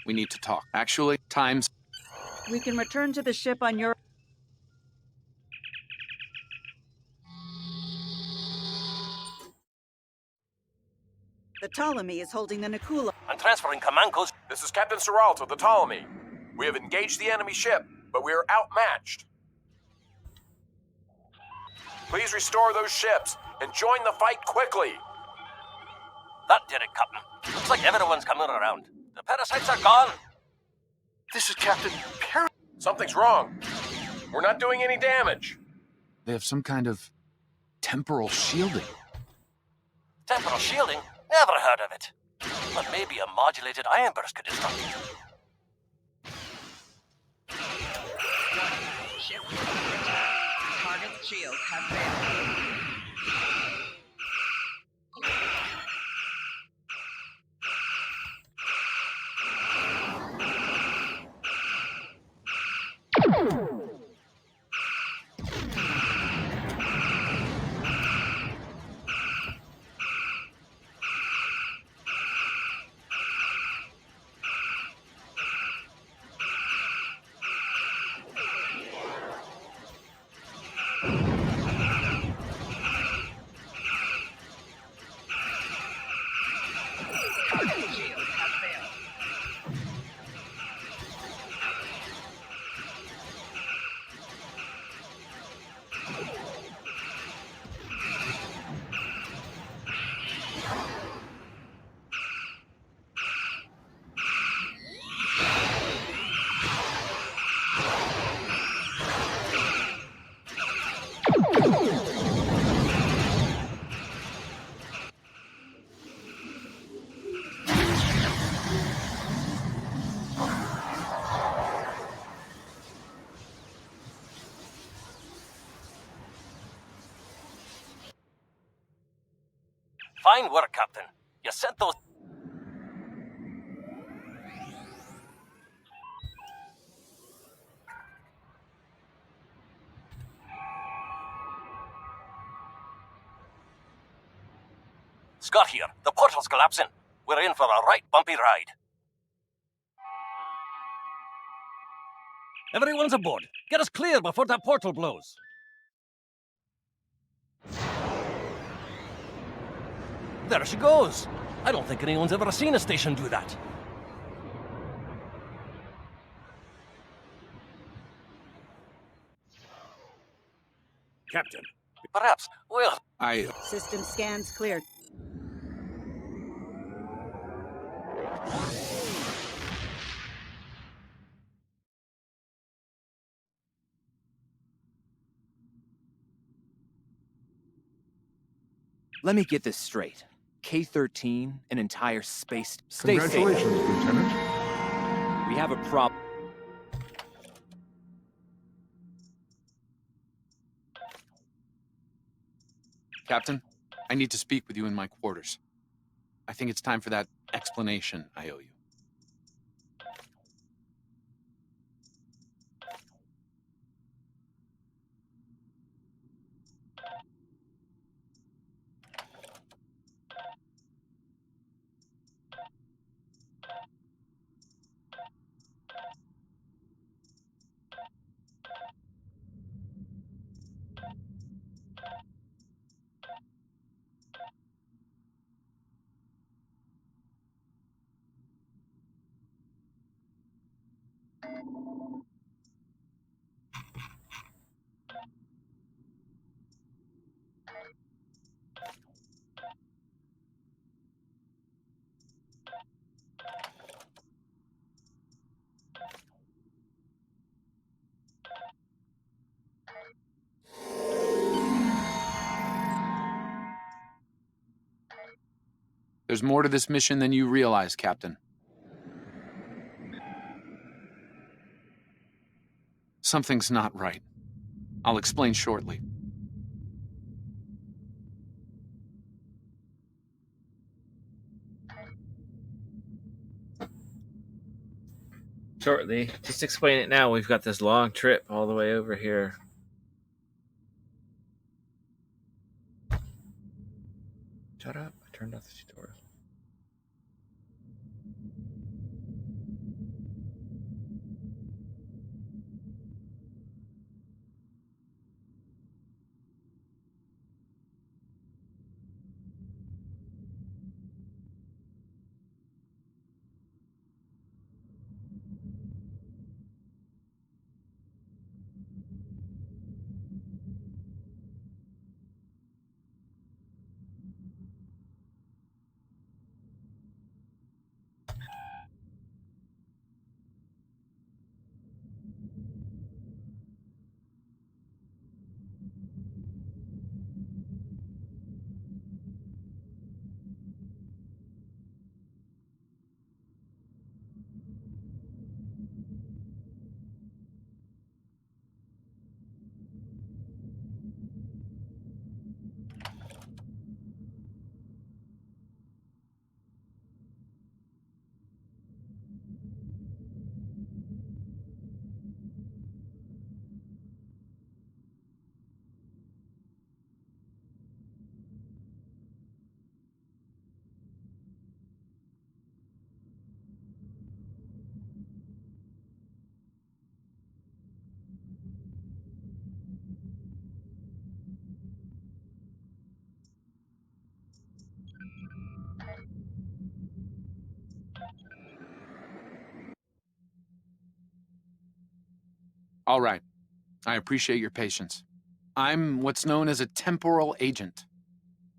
We need to talk. Actually, time's... We can return to the ship on your... The Ptolemy is holding the Nakula. I'm transferring command codes. This is Captain Seralto, the Ptolemy. We have engaged the enemy ship, but we are outmatched. Please restore those ships and join the fight quickly. That did it, Captain. Looks like everyone's coming around. The parasites are gone. This is Captain Something's wrong. We're not doing any damage. They have some kind of temporal shielding. Temporal shielding? Never heard of it. But maybe a modulated iron burst could disrupt it. Ship target shield has failed. Fine work, Captain. You sent those... Scott here. The portal's collapsing. We're in for a right bumpy ride. Everyone's aboard. Get us clear before that portal blows. There she goes. I don't think anyone's ever seen a station do that. Captain. Perhaps. Well... System scans cleared. Let me get this straight. K-13, an entire space... Stay safe. Congratulations, Lieutenant. We have a problem. Captain, I need to speak with you in my quarters. I think it's time for that explanation I owe you. There's more to this mission than you realize, Captain. Something's not right. I'll explain shortly. Shortly. Just explain it now. We've got this long trip all the way over here. Shut up. I turned off the tutorial. All right. I appreciate your patience. I'm what's known as a temporal agent.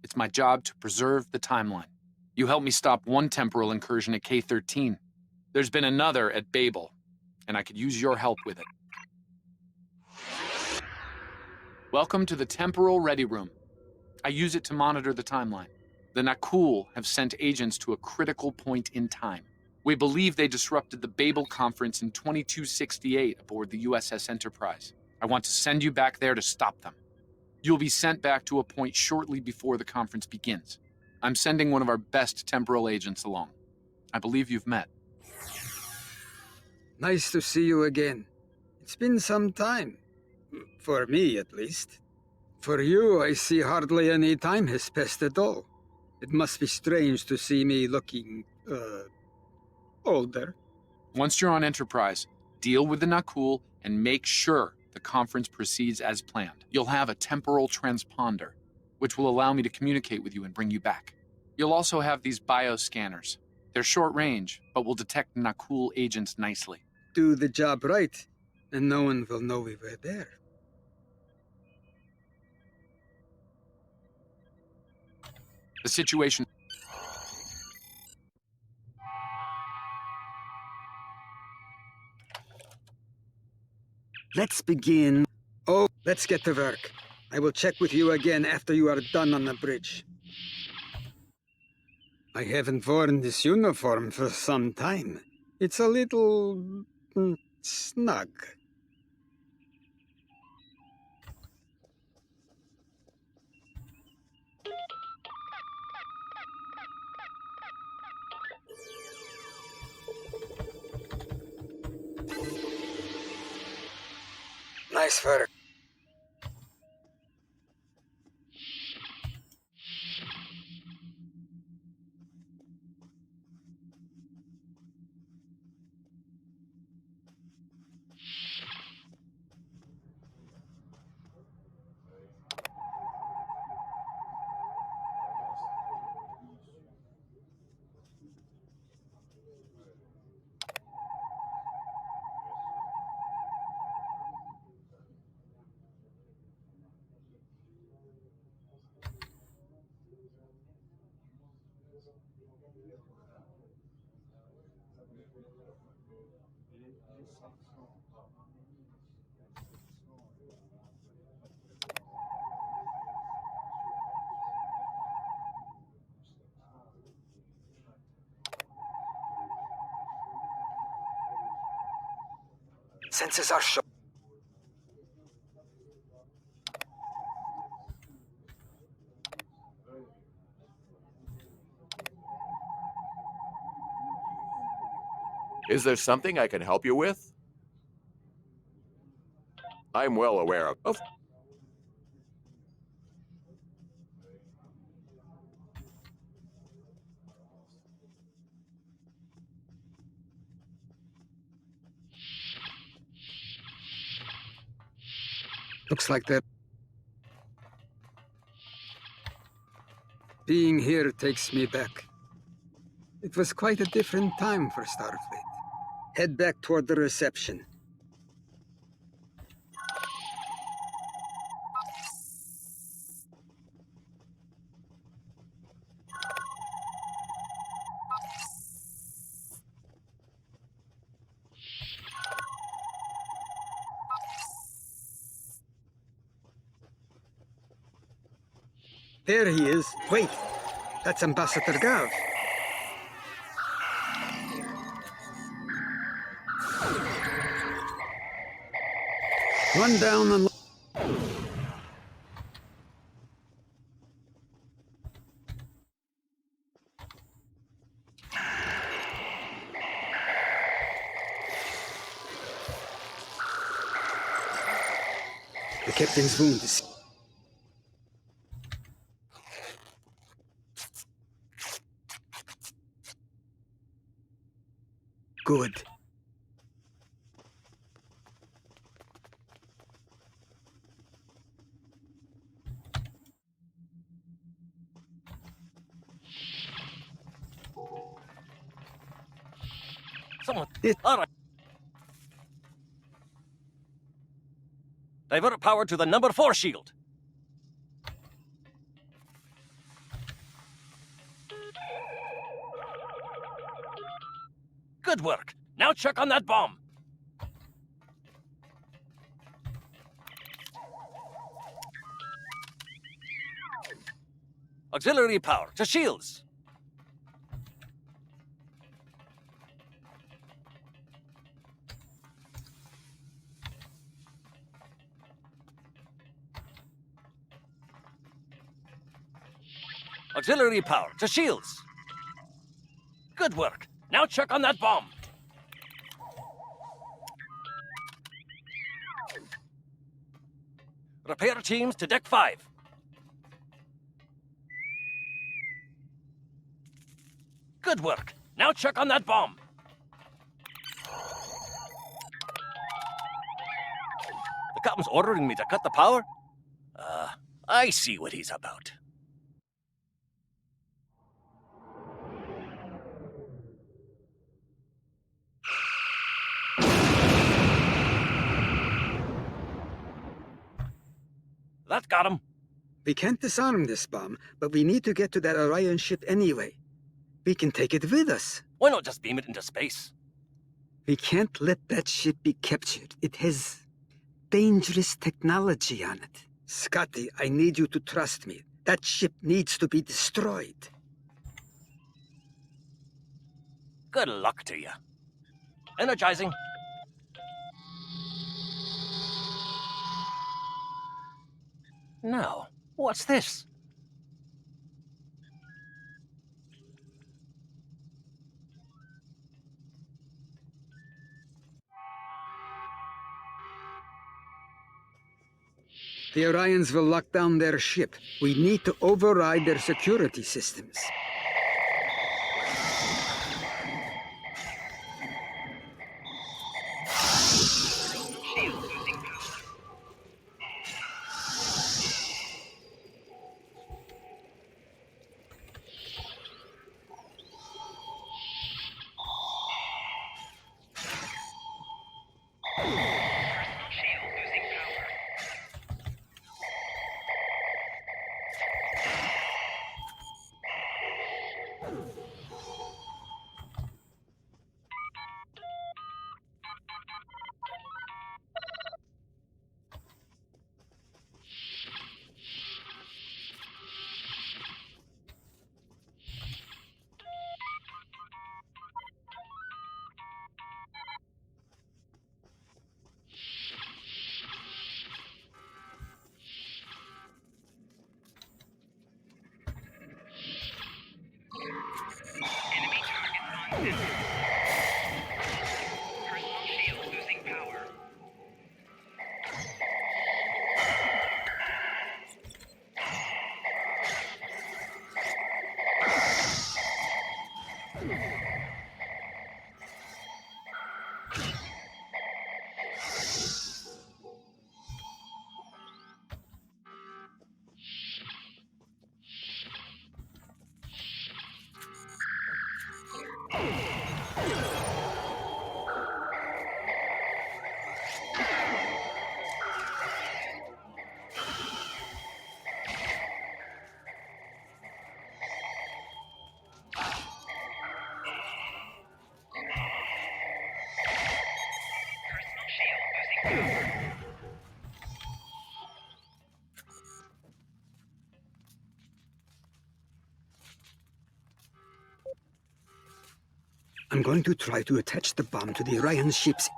It's my job to preserve the timeline. You helped me stop one temporal incursion at K-13. There's been another at Babel, and I could use your help with it. Welcome to the Temporal Ready Room. I use it to monitor the timeline. The Nakul have sent agents to a critical point in time. We believe they disrupted the Babel conference in 2268 aboard the USS Enterprise. I want to send you back there to stop them. You'll be sent back to a point shortly before the conference begins. I'm sending one of our best temporal agents along. I believe you've met. Nice to see you again. It's been some time. For me, at least. For you, I see hardly any time has passed at all. It must be strange to see me looking, older. Once you're on Enterprise, deal with the Nakul and make sure the conference proceeds as planned. You'll have a temporal transponder, which will allow me to communicate with you and bring you back. You'll also have these bioscanners. They're short range, but will detect Nakul agents nicely. Do the job right, and no one will know we were there. The situation... Let's begin. Oh, let's get to work. I will check with you again after you are done on the bridge. I haven't worn this uniform for some time. It's a little... snug. Nice work. senses are sharp. Is there something I can help you with? I'm well aware of... Looks like that. Being here takes me back. It was quite a different time for Starfleet. Head back toward the reception. There he is. Wait, that's Ambassador Gav. One down and... The captain's wound is... Good. Someone... All right. Divert power to the number 4 shield. Good work. Now check on that bomb. Auxiliary power to shields. Auxiliary power to shields. Good work. Now check on that bomb. Repair teams to deck 5. Good work. Now check on that bomb. The captain's ordering me to cut the power? I see what he's about. That got him. We can't disarm this bomb, but we need to get to that Orion ship anyway. We can take it with us. Why not just beam it into space? We can't let that ship be captured. It has dangerous technology on it. Scotty, I need you to trust me. That ship needs to be destroyed. Good luck to you. Energizing. Now, what's this? The Orions will lock down their ship. We need to override their security systems. Personal shield losing power. Personal shield losing power. I'm going to try to attach the bomb to the Orion ships.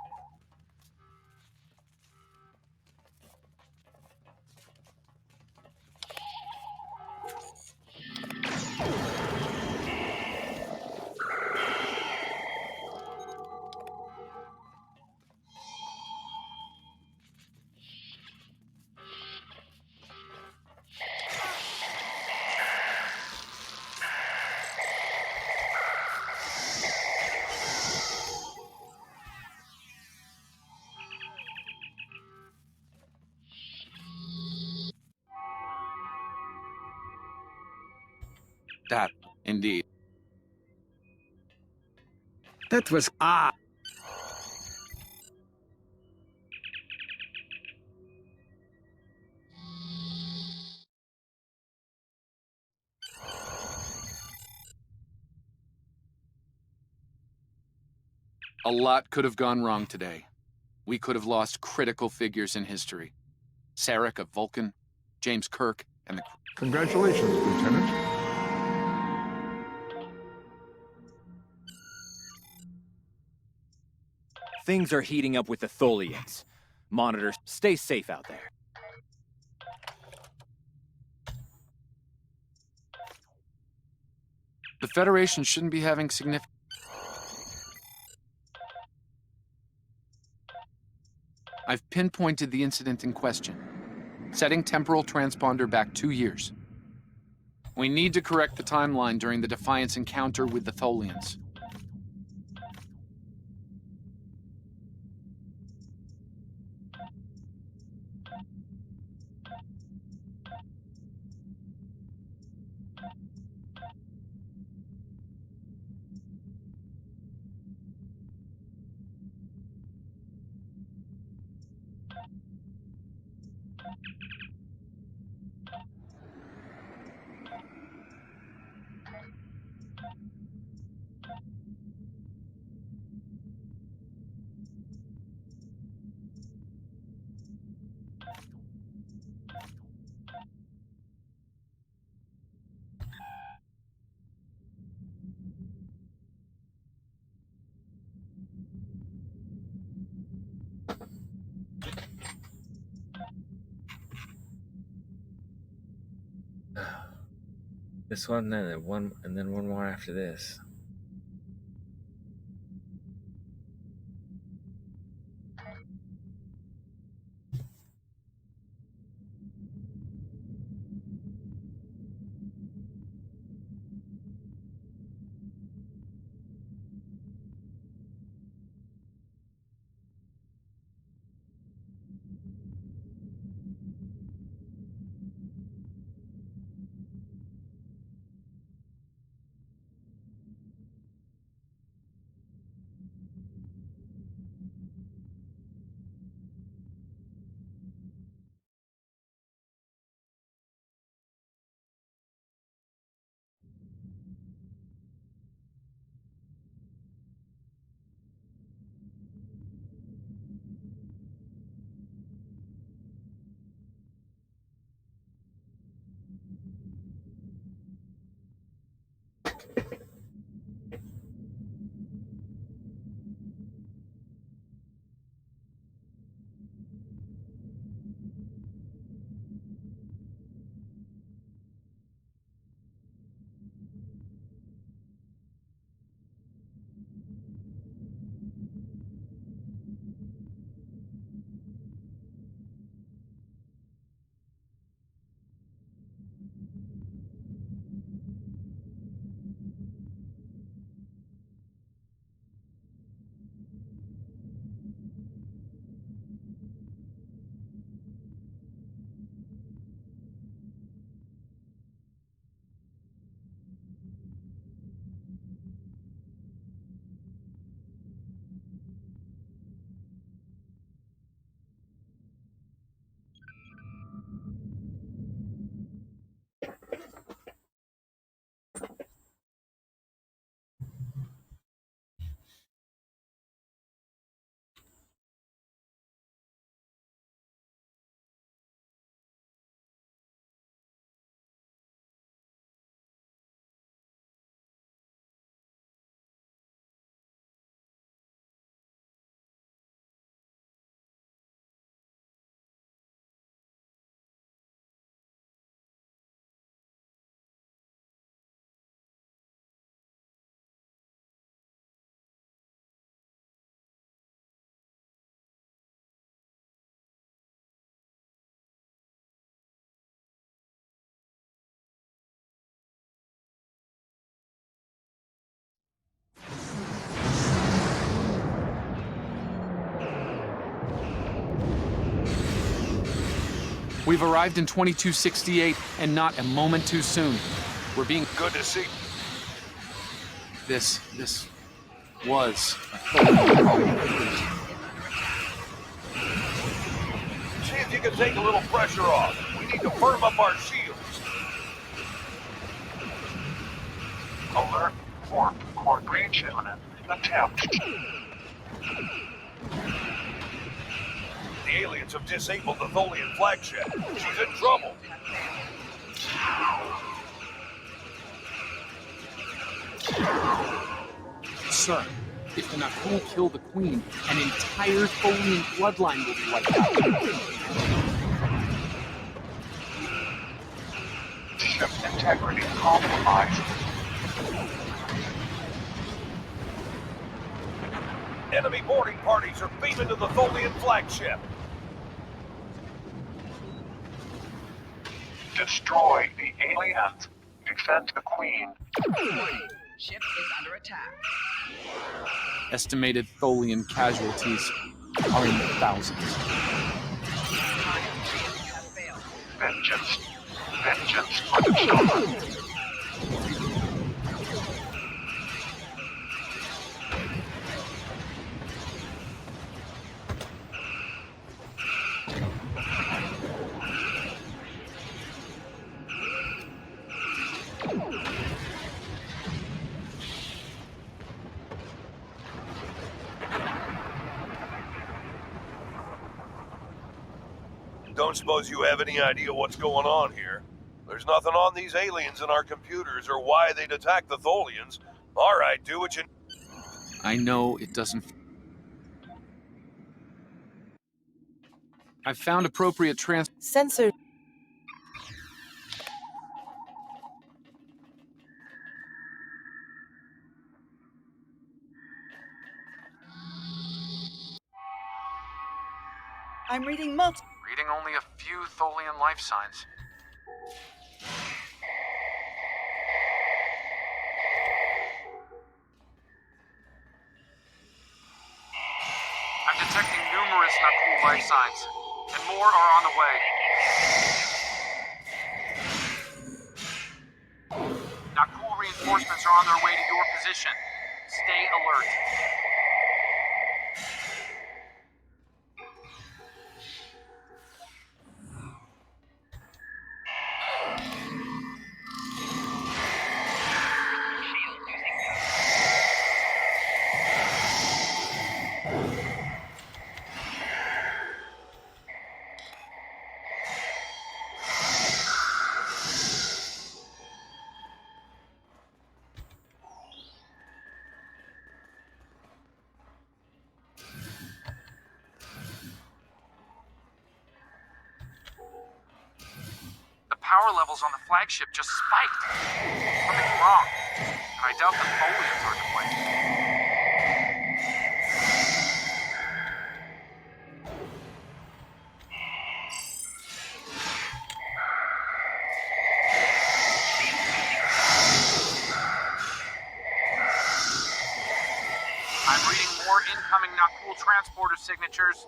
That, indeed. That was A lot could have gone wrong today. We could have lost critical figures in history. Sarek of Vulcan, James Kirk, and the... Congratulations, Lieutenant. Things are heating up with the Tholians. Monitor, stay safe out there. The Federation shouldn't be having significant... I've pinpointed the incident in question, setting temporal transponder back 2 years. We need to correct the timeline during the Defiance encounter with the Tholians. This one, and then one more after this. We've arrived in 2268, and not a moment too soon. We're being... Good to see. This was... See if you can take a little pressure off. We need to firm up our shields. Alert for corporation attempt. The aliens have disabled the Tholian flagship. She's in trouble. Sir, if the Nakul kill the Queen, an entire Tholian bloodline will be wiped out. Ship's integrity compromised. Enemy boarding parties are beaming to the Tholian flagship. Destroy the aliens. Defend the Queen. Ship is under attack. Estimated Tholian casualties are in the thousands. Vengeance. Vengeance for the children. Don't suppose you have any idea what's going on here? There's nothing on these aliens in our computers or why they'd attack the Tholians. All right, do what you... I know it doesn't... I've found appropriate Sensor. I'm reading multiple. Reading only a few Tholian life signs. I'm detecting numerous Nakul life signs, and more are on the way. Nakul reinforcements are on their way to your position. Stay alert. Power levels on the flagship just spiked. Something's wrong, and I doubt the Tholians are to blame. incoming Nakul transporter signatures.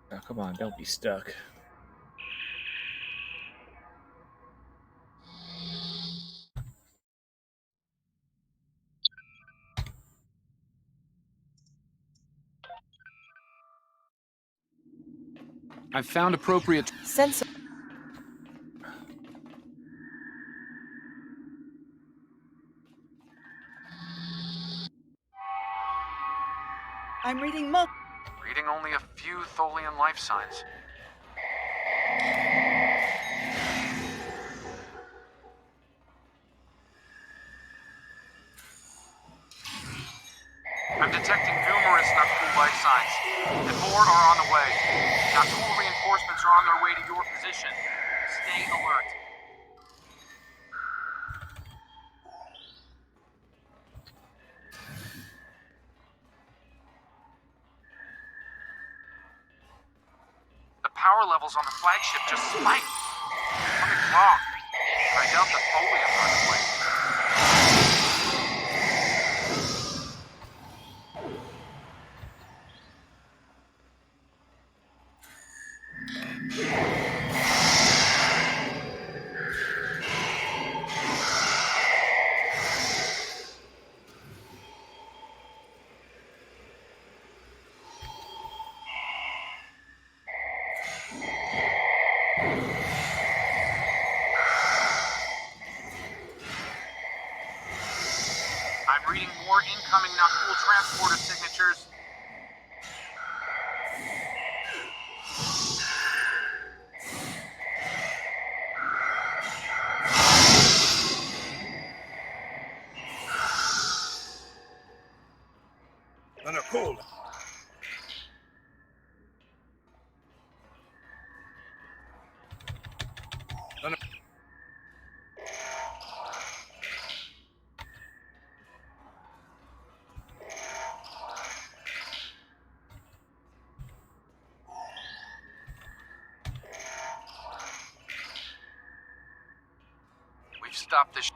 Oh, come on, don't be stuck. I've found appropriate sensor. I'm reading Reading only a few Tholian life signs. I'm detecting numerous Nakul life signs, and more are on the way. Nakul reinforcements are on their way to your position. Stay alert. The power levels on the flagship just spiked. Something's wrong. I doubt the Tholians are on the way. I'm reading more incoming Nakul transporter signatures. Cool. We've stopped this.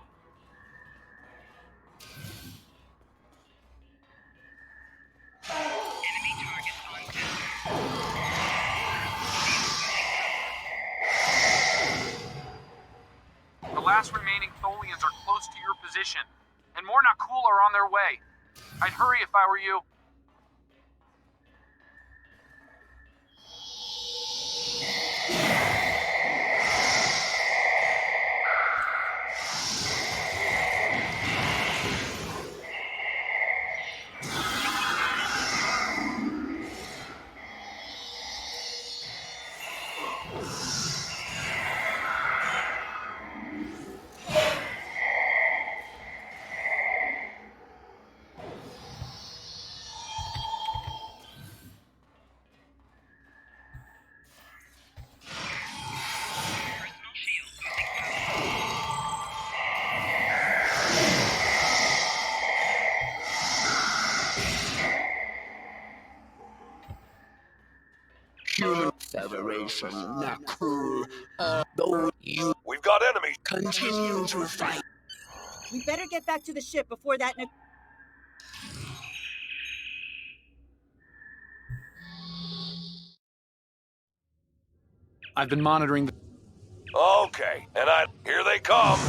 The last remaining Tholians are close to your position, and more Nakul are on their way. I'd hurry if I were you. Human Federation, Nakul, though you We've got enemies. continue to fight. We better get back to the ship before that. I've been monitoring the... Okay, and here they come.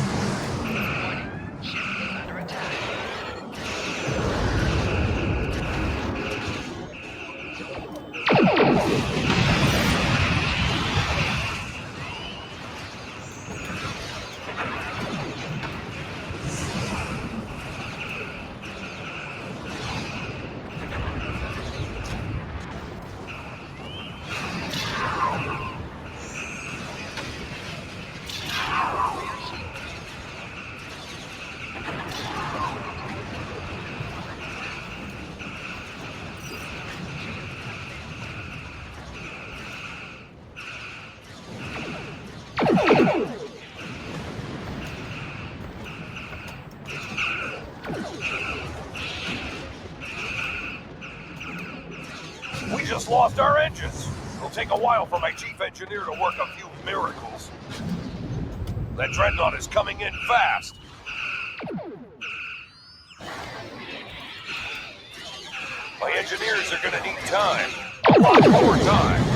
We just lost our engines. It'll take a while for my chief engineer to work a few miracles. That dreadnought is coming in fast. My engineers are gonna need time. A lot more time.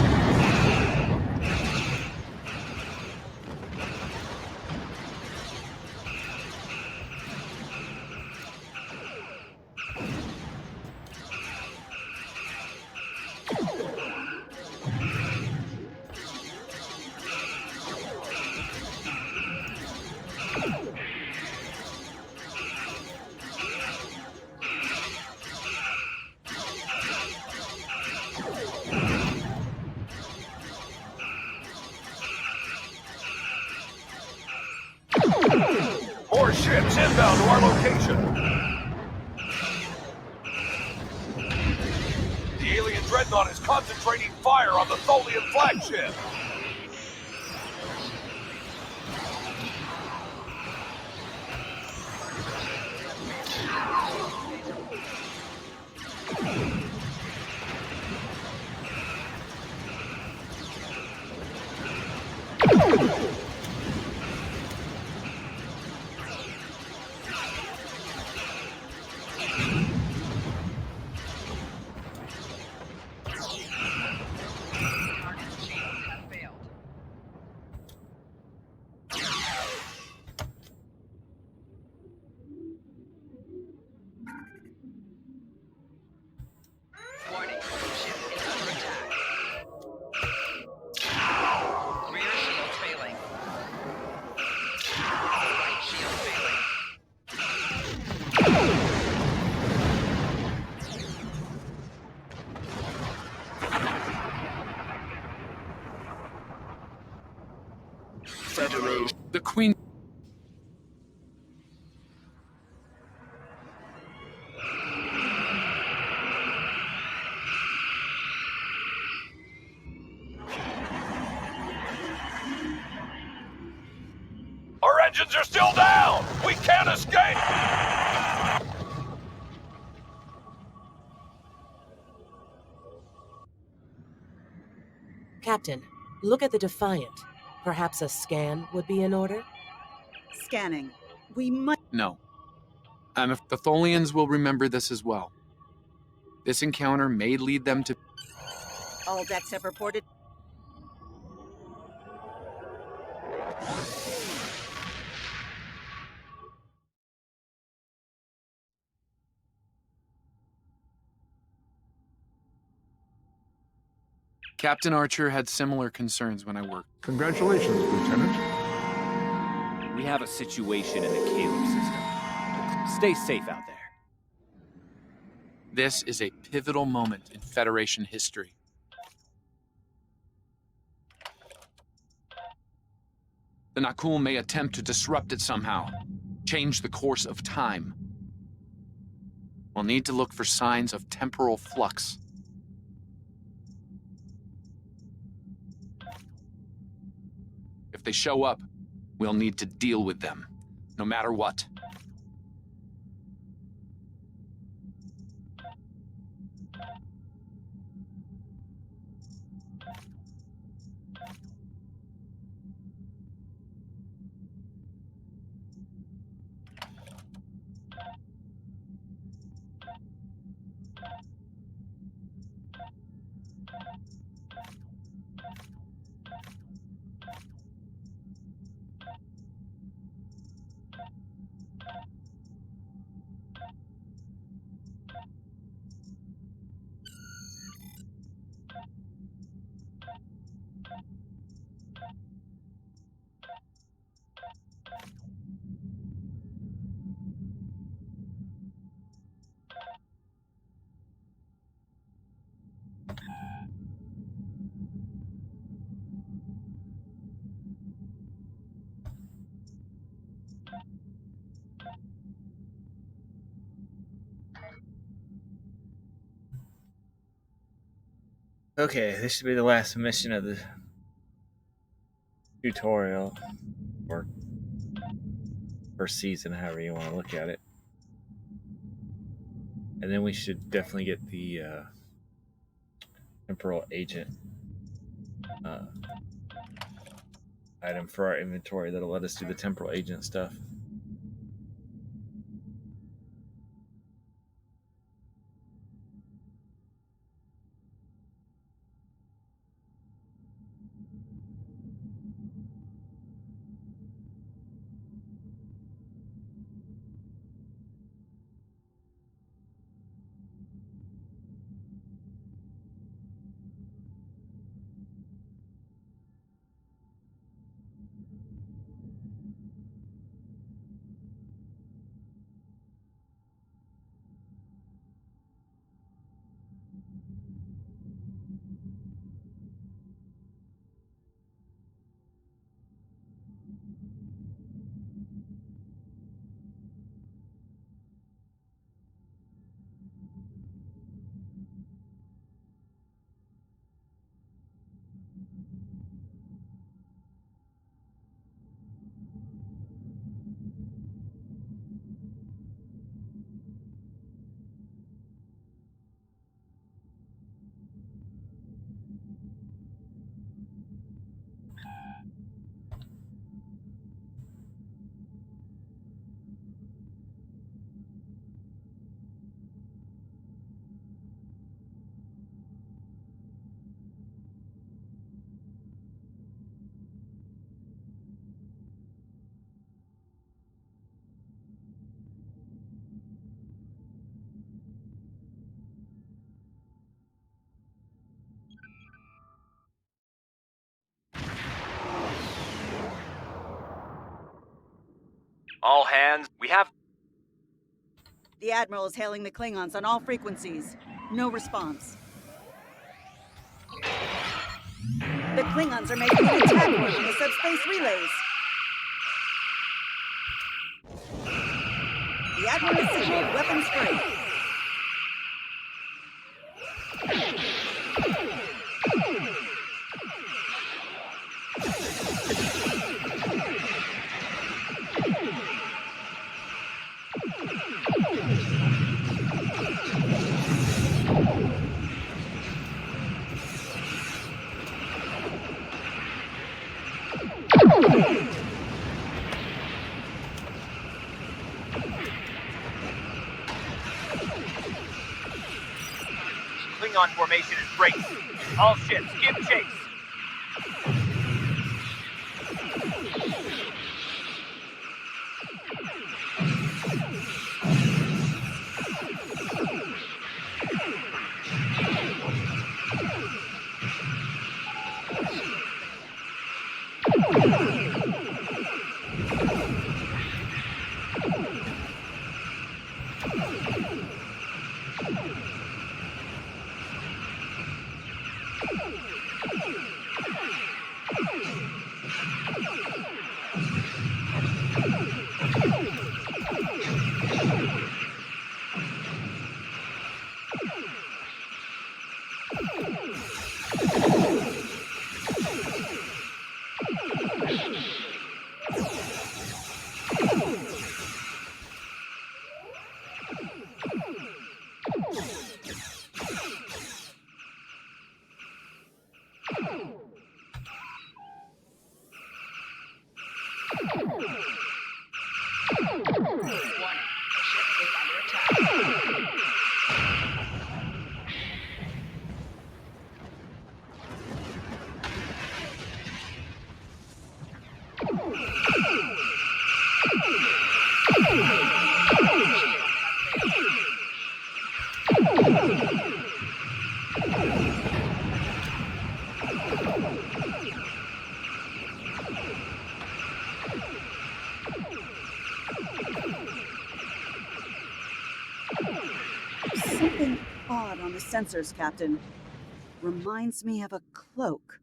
More ships inbound to our location. The alien dreadnought is concentrating fire on the Tholian flagship. Warning, ship is under attack. Rear shield failing. Right shield failing. Federation. The Queen. Our engines are still down! We can't escape! Captain, look at the Defiant. Perhaps a scan would be in order? Scanning. We might... No. The Tholians will remember this as well. This encounter may lead them to... All decks have reported... Captain Archer had similar concerns when I worked. Congratulations, Lieutenant. We have a situation in the Caleb system. Stay safe out there. This is a pivotal moment in Federation history. The Nakul may attempt to disrupt it somehow, change the course of time. We'll need to look for signs of temporal flux. If they show up, we'll need to deal with them, no matter what. Okay, this should be the last mission of the tutorial, or first season, however you want to look at it. And then we should definitely get the Temporal Agent item for our inventory that'll let us do the Temporal Agent stuff. All hands, we have... The Admiral is hailing the Klingons on all frequencies. No response. The Klingons are making an attack run on the subspace relays. The Admiral has signaled weapons free. Klingon formation is breaking. All ships, give chase. Something odd on the sensors, Captain. Reminds me of a cloak.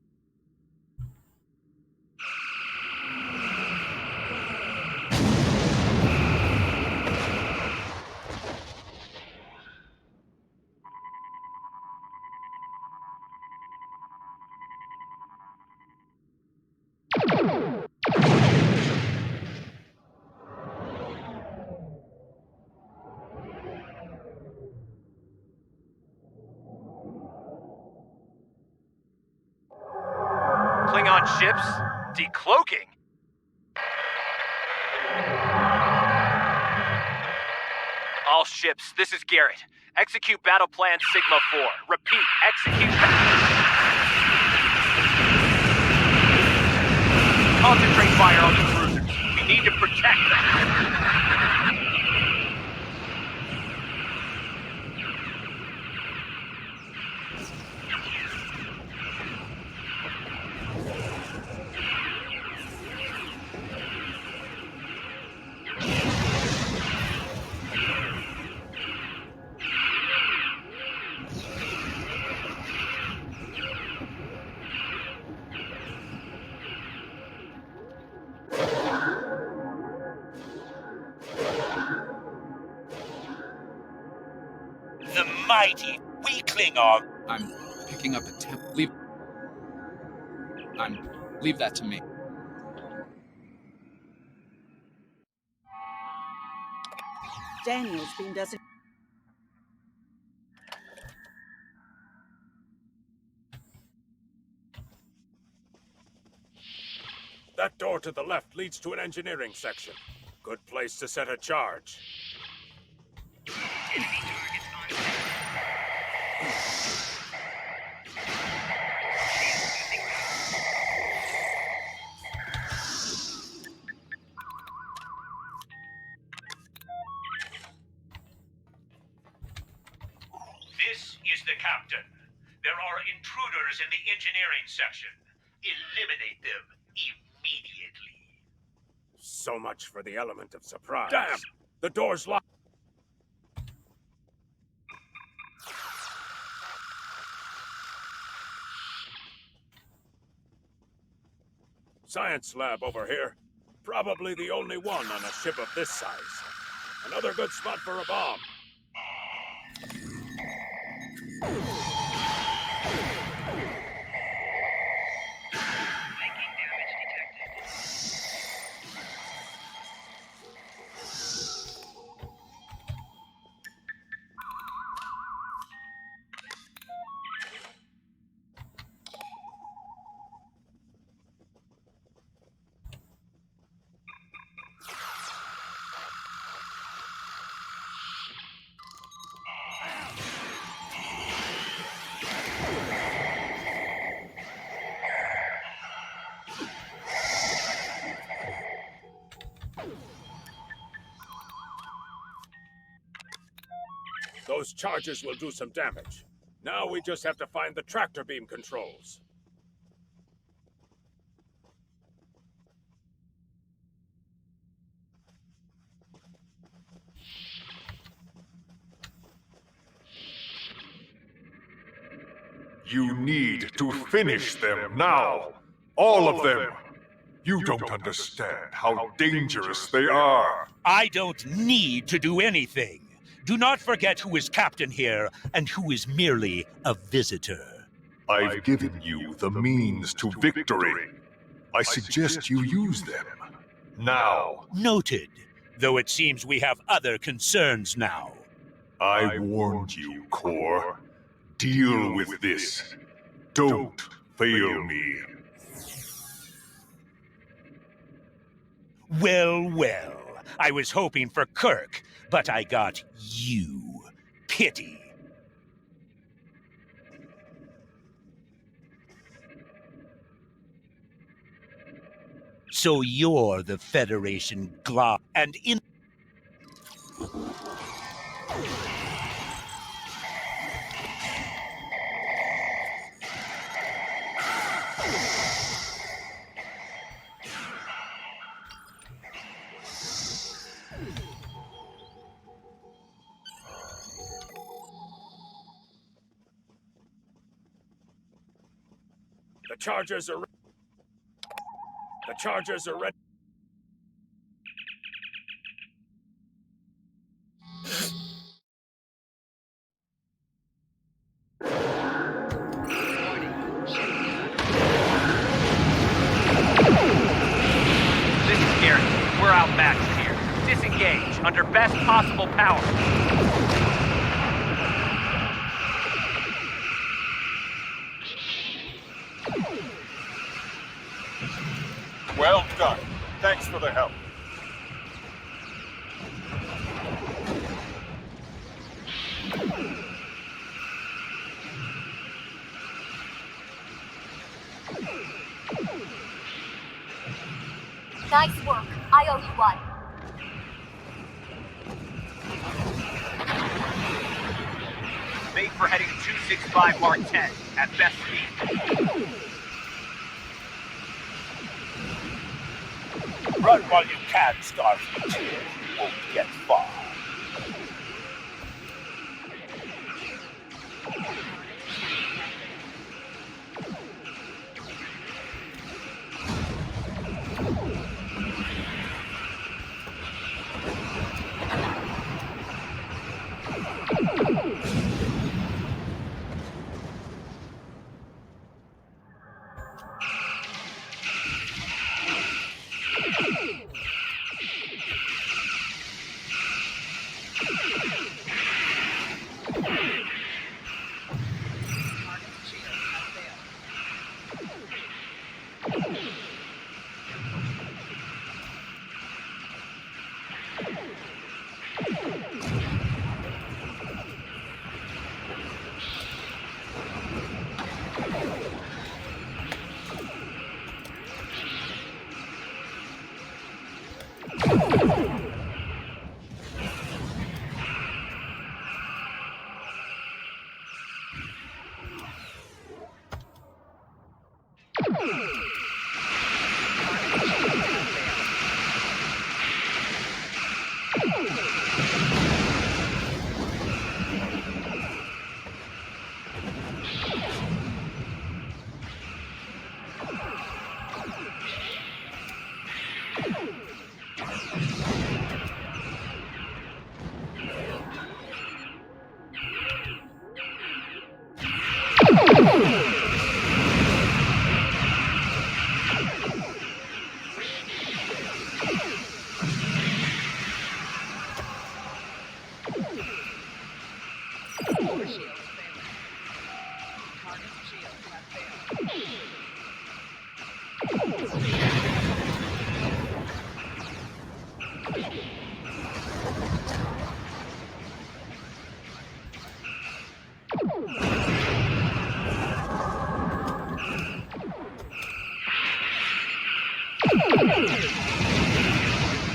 on ships? Decloaking? All ships, this is Garrett. Execute Battle Plan Sigma 4. Repeat, execute... Concentrate fire on the cruisers. We need to protect them. The mighty weakling of... I'm picking up a leave that to me. Daniel's been designated. That door to the left leads to an engineering section. Good place to set a charge. This is the captain. There are intruders in the engineering section. Eliminate them immediately. So much for the element of surprise. Damn! The door's locked. Science lab over here. Probably the only one on a ship of this size. Another good spot for a bomb. Those charges will do some damage. Now we just have to find the tractor beam controls. You need to finish them now. All of them. You don't understand how dangerous they are. I don't need to do anything. Do not forget who is captain here and who is merely a visitor. I've given you the means to victory. I suggest you use them. Now. Noted, though it seems we have other concerns now. I warned you, Core. Deal with this. Don't fail me. Well, well. I was hoping for Kirk, but I got you. Pity. So you're the Federation Glob, and in... The chargers are... The chargers are ready. This is Garrett. We're outmatched here. Disengage under best possible power. Done. Thanks for the help. Nice work. I owe you one. Made for heading 265 Mark 10 at best speed. Run while you can, Starfleet. You won't get far.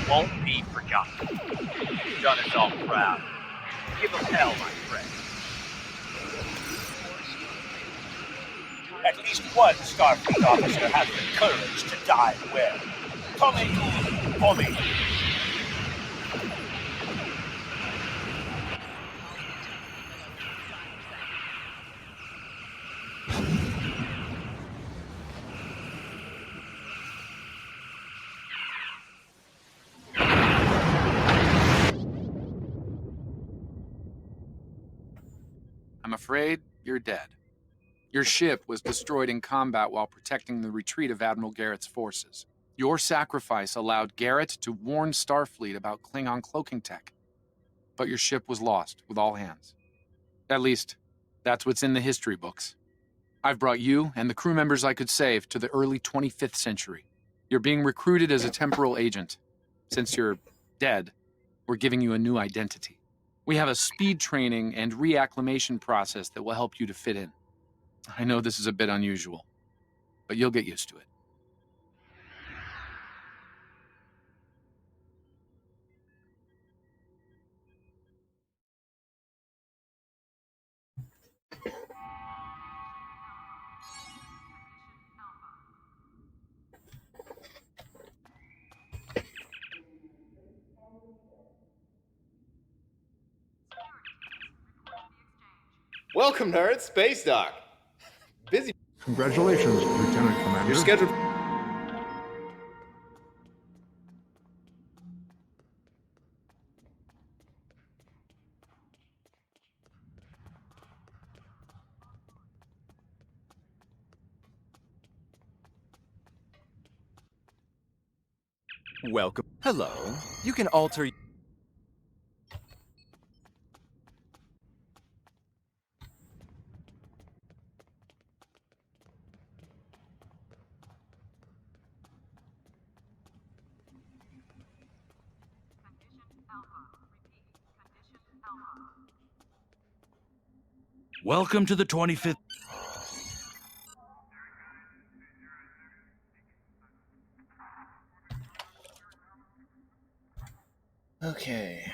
Won't be forgotten. You've done us all proud. Give them hell, my friend. At least one Starfleet officer has the courage to die well. Tommy, for me. I'm afraid you're dead. Your ship was destroyed in combat while protecting the retreat of Admiral Garrett's forces. Your sacrifice allowed Garrett to warn Starfleet about Klingon cloaking tech. But your ship was lost with all hands. At least, that's what's in the history books. I've brought you and the crew members I could save to the early 25th century. You're being recruited as a temporal agent. Since you're dead, we're giving you a new identity. We have a speed training and reacclimation process that will help you to fit in. I know this is a bit unusual, but you'll get used to it. Welcome, nerds. Space Dock. Busy. Congratulations, Lieutenant Commander. You're scheduled. Welcome. Hello. You can alter. Welcome to the 25th. Okay.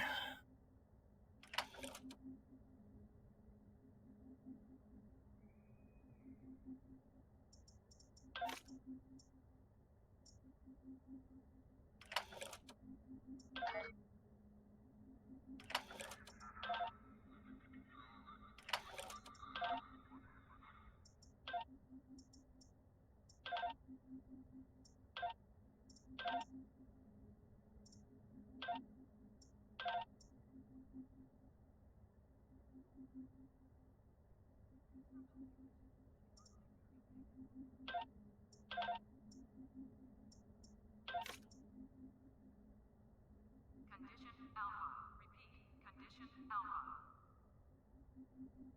Condition Alpha. Repeat. Condition Alpha. Condition green is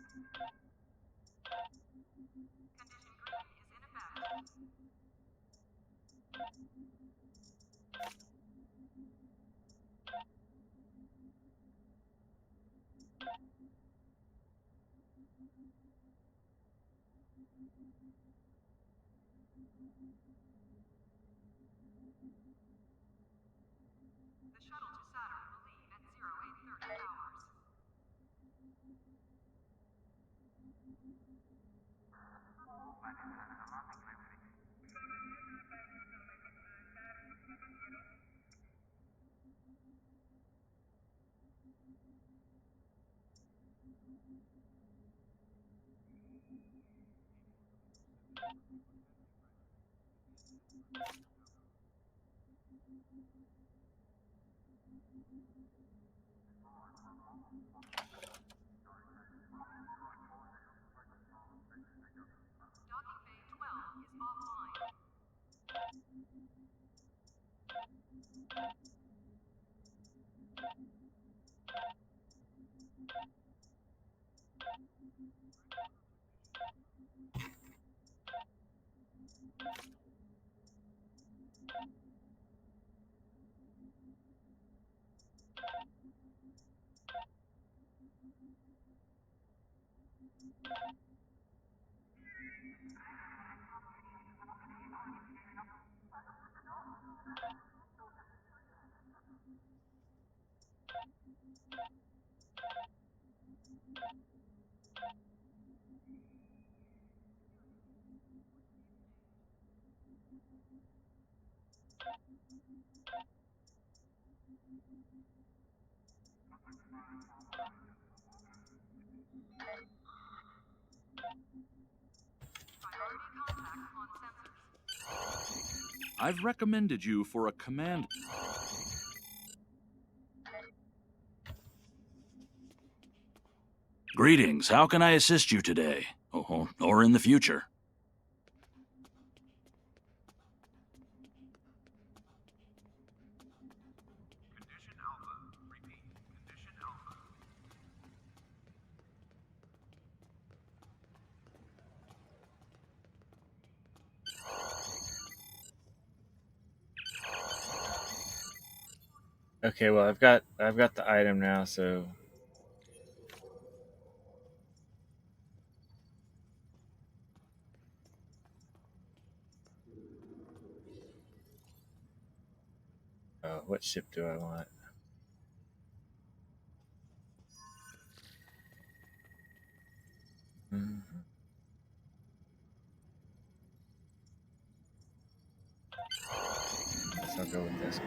in effect. The shuttle to Saturn will leave at 0830 hours. Docking Bay 12 is offline. Priority contact on sensors. I've recommended you for a command. Greetings. How can I assist you today? Or in the future? Condition Alpha. Repeat. Condition Alpha. Okay, well I've got the item now, so what ship do I want? Mhm. Guess I'll go with this.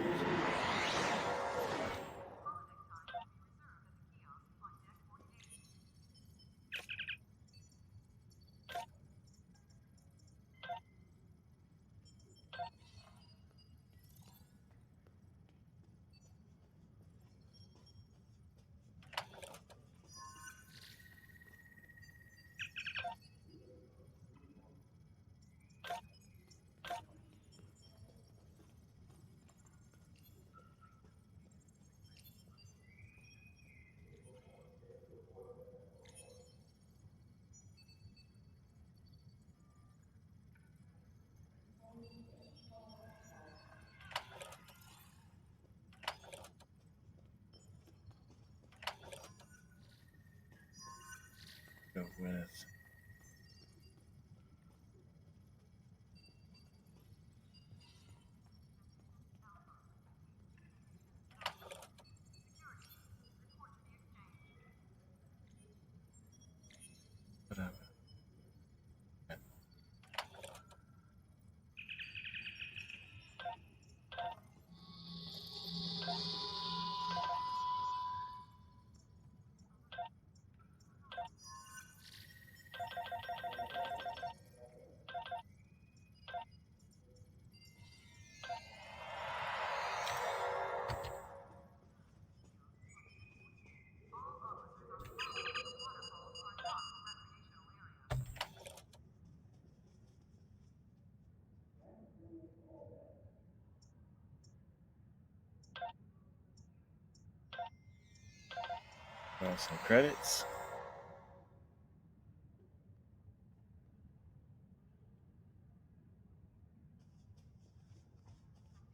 Some credits.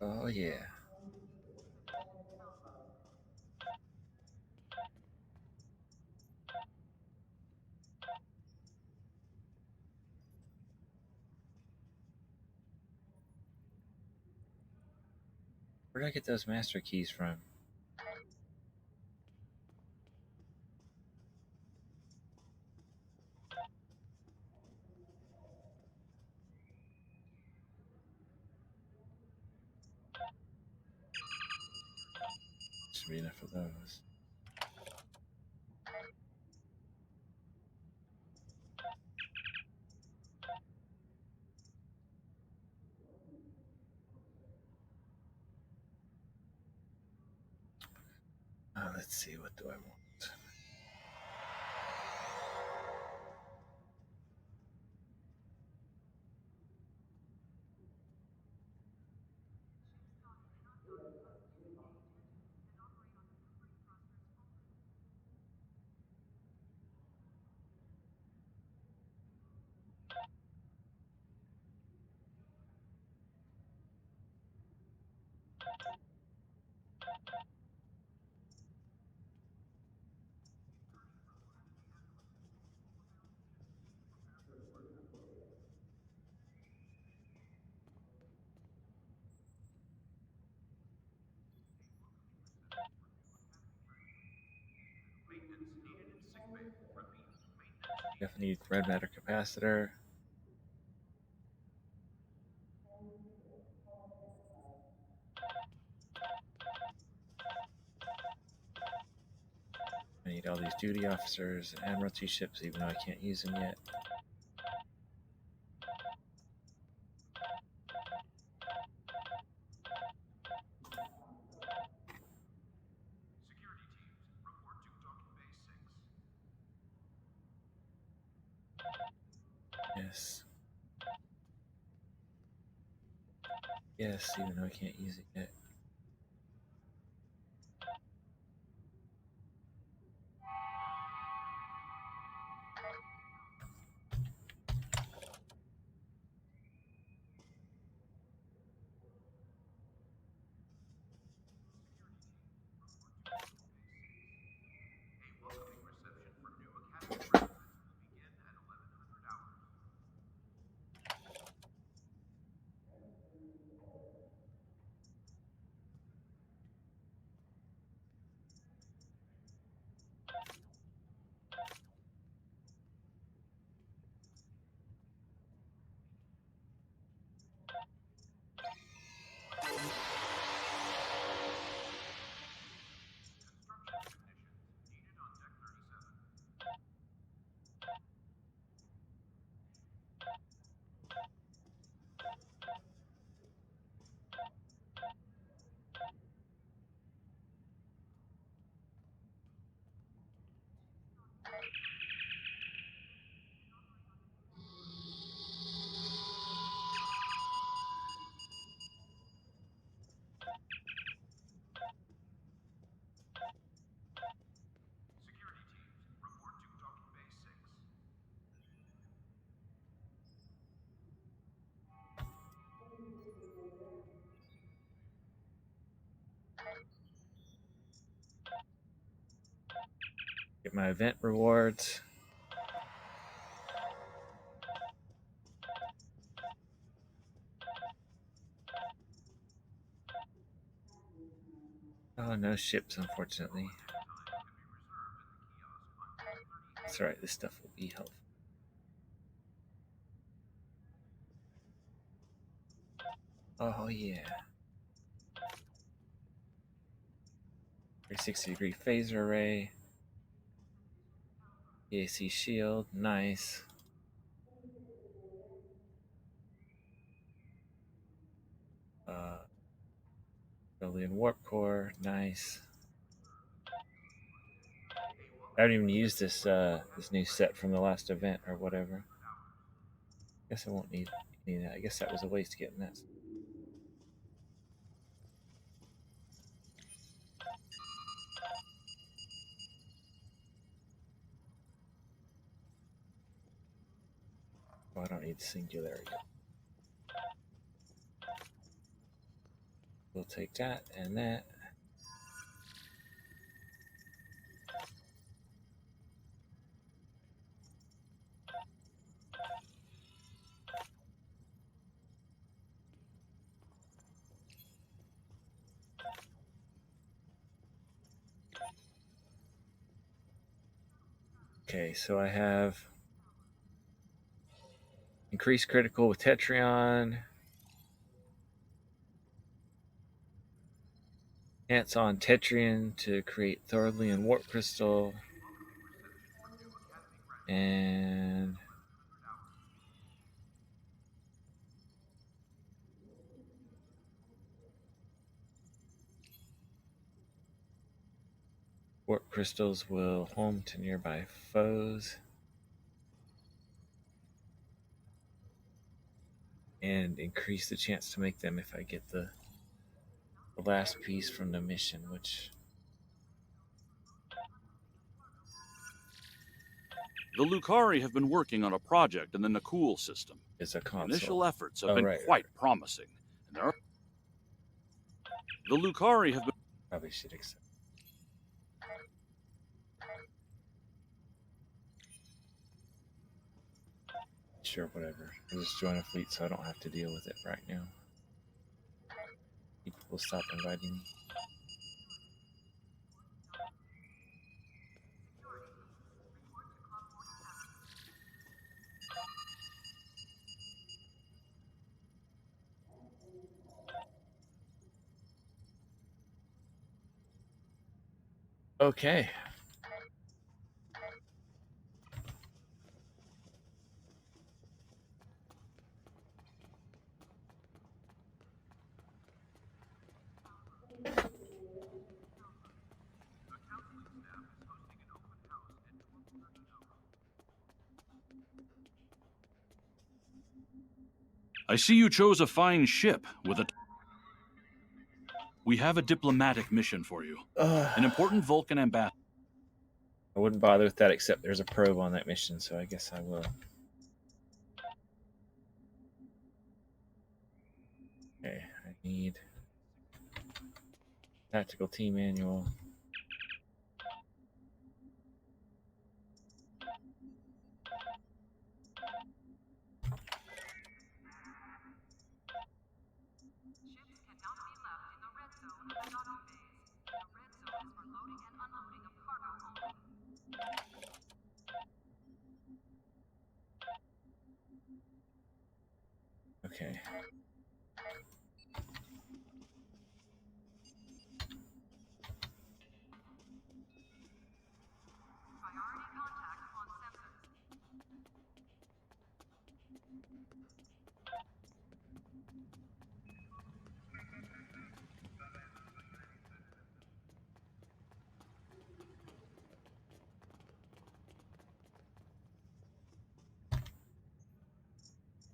Oh yeah. Where did I get those master keys from? Should be enough of those. Let's see, what do I want? Definitely need red matter capacitor. I need all these duty officers and admiralty ships, even though I can't use them yet. Yes. Yes, even though I can't use it yet. Get my event rewards. Oh, no ships, unfortunately. That's alright, this stuff will be helpful. Oh, yeah. 360-degree phaser array. EAC shield, nice. Alien warp core, nice. I haven't even used this this new set from the last event or whatever. Guess I won't need any of that. I guess that was a waste of getting that. Oh, I don't need singularity. We'll take that and that. Okay, so I have increased critical with Tetrion. Chance on Tetrion to create Thorlian Warp Crystal. And Warp Crystals will home to nearby foes. And increase the chance to make them if I get the last piece from the mission, which... The Lucari have been working on a project in the Nakul system. It's a console. Initial efforts have been quite promising. And the Lucari have been... Probably should accept. Sure, whatever. I'll just join a fleet so I don't have to deal with it right now. People will stop inviting me. Okay. I see you chose a fine ship with a... We have a diplomatic mission for you. An important Vulcan ambassador. I wouldn't bother with that except there's a probe on that mission, so I guess I will. Okay, I need tactical team manual. Okay.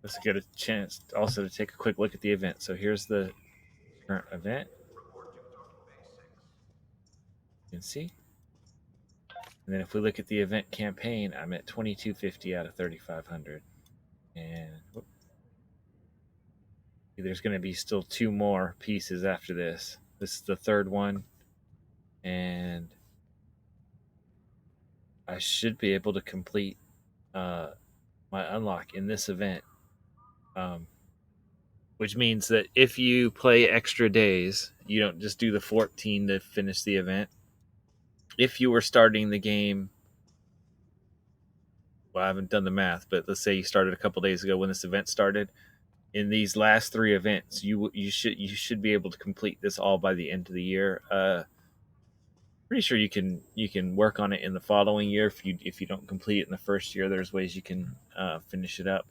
Let's get a chance also to take a quick look at the event. So here's the current event. You can see. And then if we look at the event campaign, I'm at 2250 out of 3500. And whoop, there's going to be still 2 more pieces after this. This is the 3rd one. And I should be able to complete my unlock in this event. Which means that if you play extra days, you don't just do the 14 to finish the event. If you were starting the game, well, I haven't done the math, but let's say you started a couple days ago when this event started. In these last 3 events, you should be able to complete this all by the end of the year. Pretty sure you can work on it in the following year if you don't complete it in the first year. There's ways you can finish it up.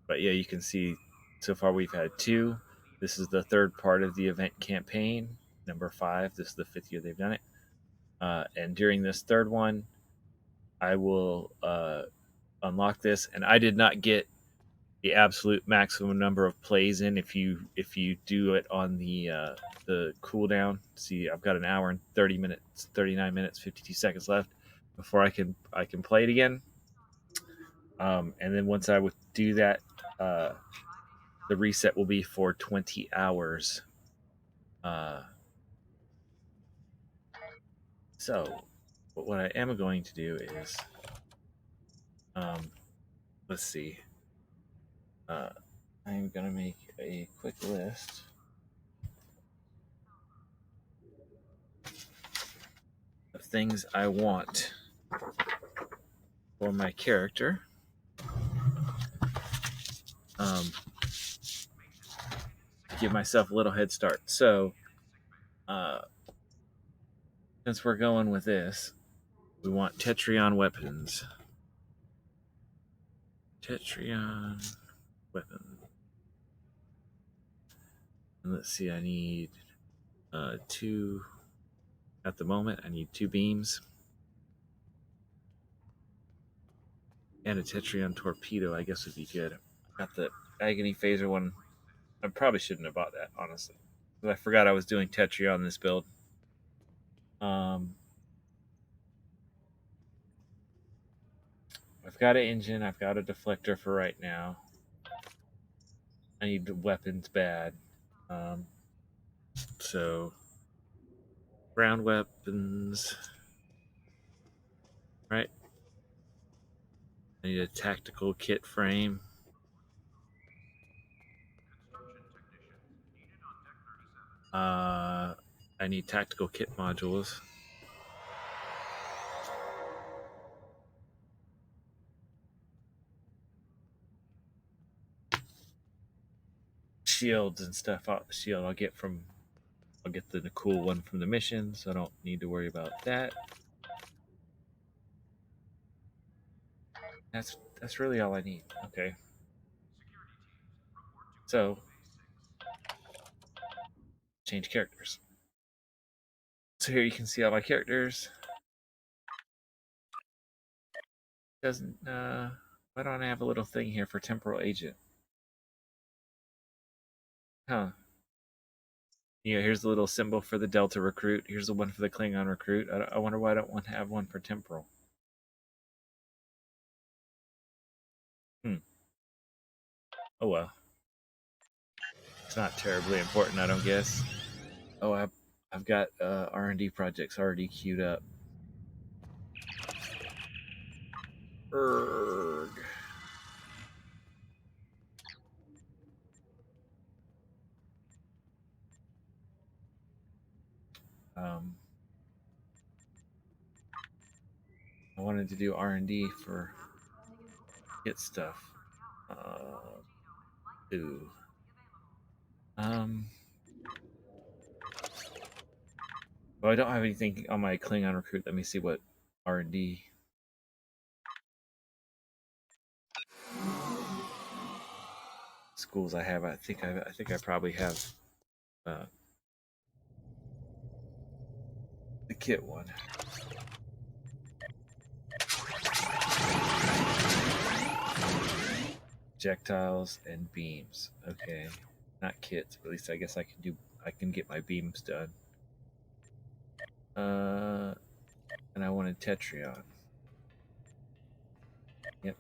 But yeah, you can see so far we've had 2. This is the 3rd part of the event campaign, number 5. This is the 5th year they've done it. And during this 3rd one, I will unlock this. And I did not get the absolute maximum number of plays in if you do it on the cooldown. See, I've got an hour and 30 minutes, 39 minutes, 52 seconds left before I can play it again. And then once I would do that, the reset will be for 20 hours. So what I am going to do is, let's see. I'm going to make a quick list of things I want for my character. Give myself a little head start. So, since we're going with this, we want Tetrion weapons. Tetrion weapon. And let's see, I need 2. At the moment, I need 2 beams. And a Tetrion torpedo, I guess, would be good. I got the Agony Phaser one. I probably shouldn't have bought that, honestly. Because I forgot I was doing Tetrion in this build. I've got an engine. I've got a deflector for right now. I need weapons bad. So, ground weapons. Right. I need a tactical kit frame. I need tactical kit modules. Shields and stuff off the shield I'll get the cool one from the mission, so I don't need to worry about that. That's really all I need. Okay. So change characters. So here you can see all my characters. Doesn't why don't I have a little thing here for Temporal Agent? Huh. Yeah, here's the little symbol for the Delta recruit. Here's the one for the Klingon recruit. I wonder why I don't want to have one for Temporal. Oh well. It's not terribly important, I don't guess. Oh, I've got R&D projects already queued up. Erg. I wanted to do R&D for kit stuff. Ooh. Well, I don't have anything on my Klingon recruit. Let me see what R&D. Schools I have. I think I probably have the kit one. Projectiles and beams. Okay, not kits, but at least I guess I can get my beams done. And I wanted Tetrion. Yep.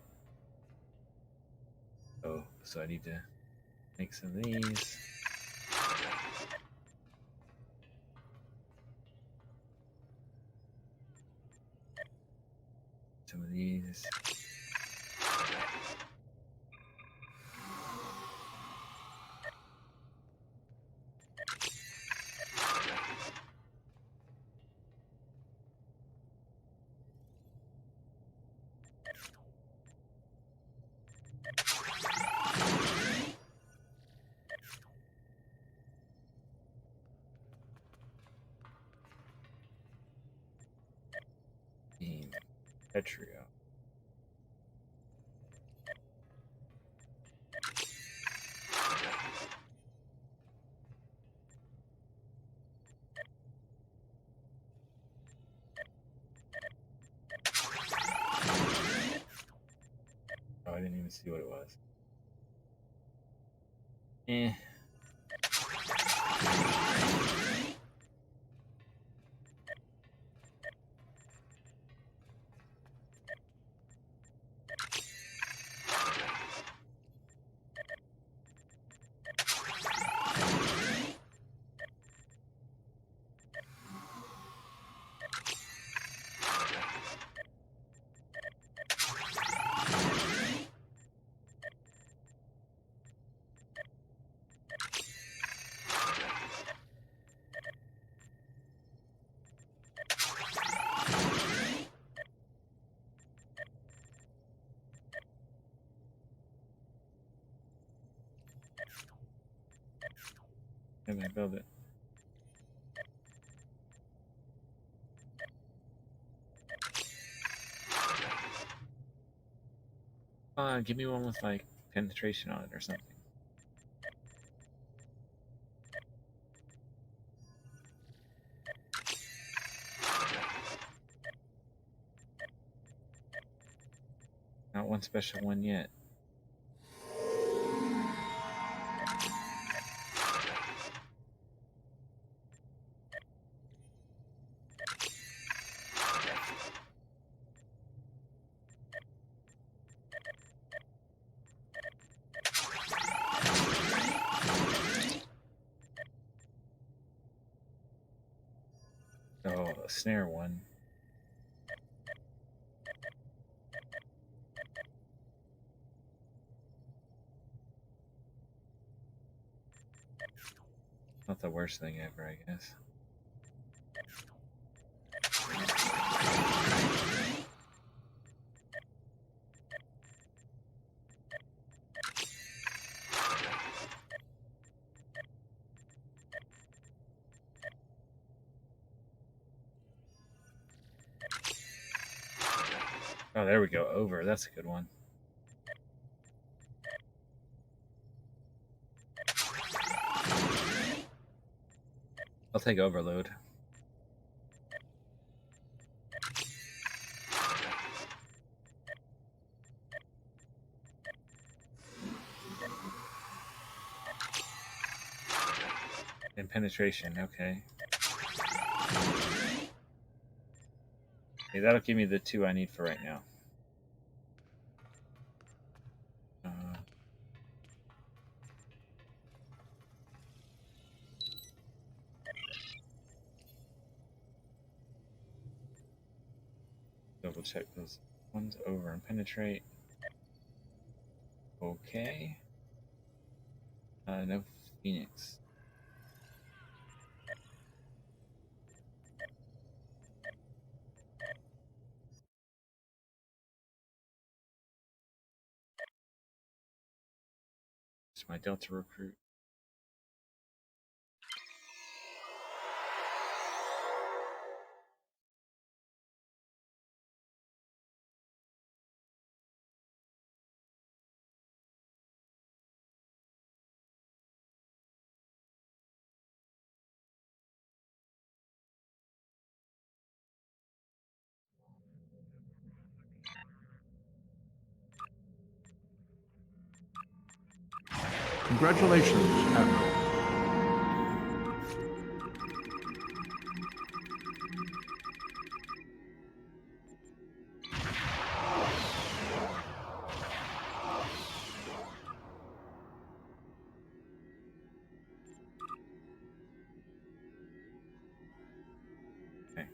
Oh, so I need to make some of these. Some of these. Tetrion. Oh, I didn't even see what it was. Eh. Maybe I build it. Give me one with like penetration on it or something. Not one special one yet. Oh, a snare one. Not the worst thing ever, I guess. Oh, there we go. Over. That's a good one. I'll take overload. And penetration, okay. Okay, that'll give me the 2 I need for right now. Double check those ones over and penetrate. Okay. No Phoenix. It's my Delta recruit. Congratulations, Admiral. Okay.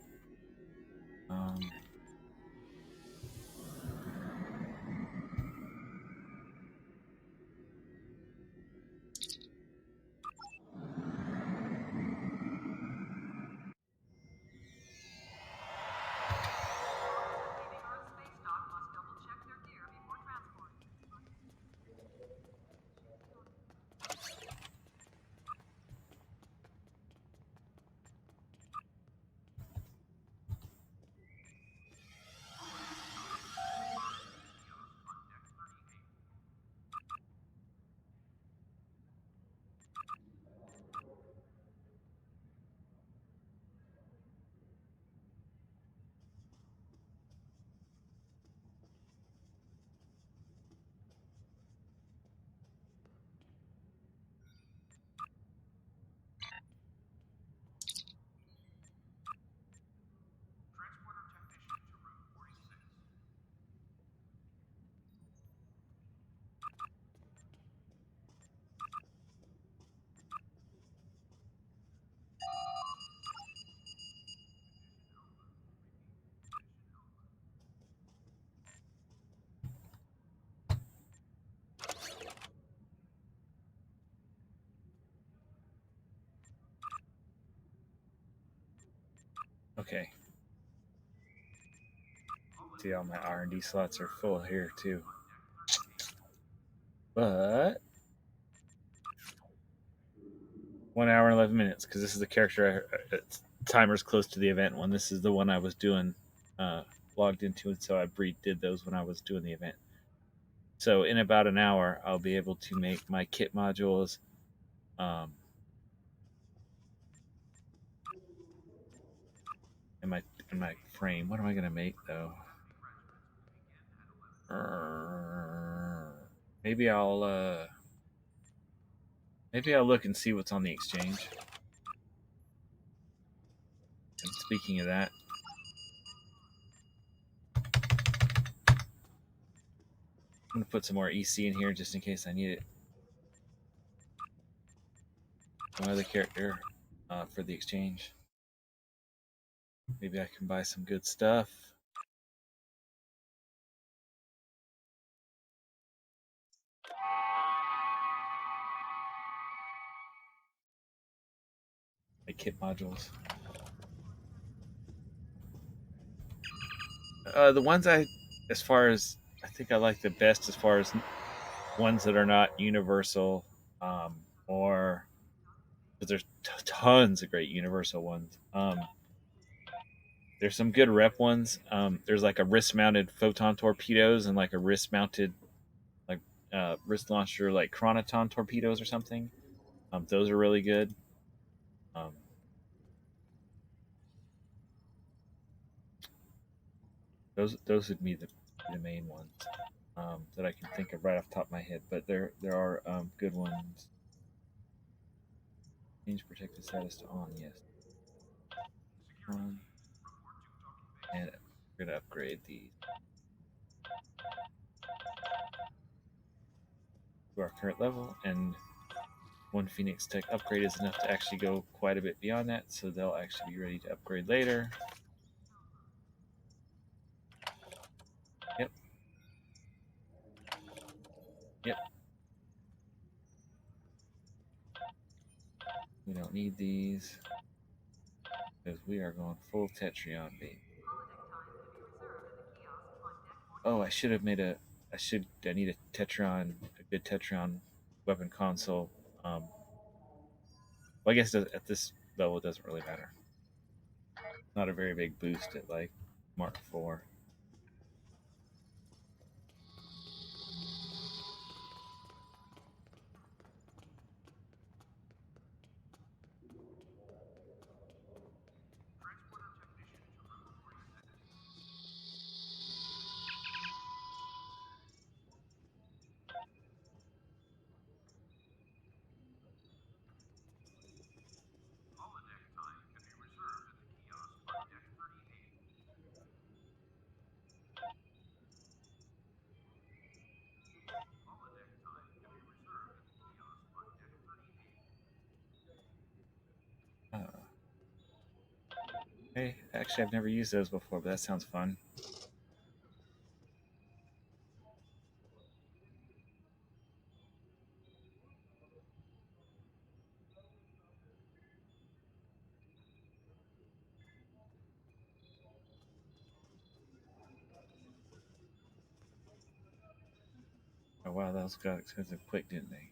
Okay. See, all my R&D slots are full here too. But 1 hour and 11 minutes, because this is the character timer's close to the event one. This is the one I was doing, logged into, and so I did those when I was doing the event. So in about an hour, I'll be able to make my kit modules. And my frame. What am I gonna make though? Maybe I'll look and see what's on the exchange. And speaking of that, I'm gonna put some more EC in here just in case I need it. Some other character for the exchange. Maybe I can buy some good stuff. Like kit modules. The ones I think I like the best as far as ones that are not universal, or because there's tons of great universal ones. There's some good rep ones. There's like a wrist-mounted photon torpedoes and like a wrist-mounted like wrist launcher like chronoton torpedoes or something. Those are really good. Those would be the main ones that I can think of right off the top of my head. But there are good ones. Change protected status to on, yes. On. And we're gonna upgrade these to our current level, and one Phoenix Tech upgrade is enough to actually go quite a bit beyond that, so they'll actually be ready to upgrade later. Yep. Yep. We don't need these because we are going full Tetrion, baby. Oh, I should have made I need a Tetron, a good Tetron weapon console. Well, I guess at this level it doesn't really matter. Not a very big boost at like Mark IV. Hey, actually, I've never used those before, but that sounds fun. Oh wow, those got expensive quick, didn't they?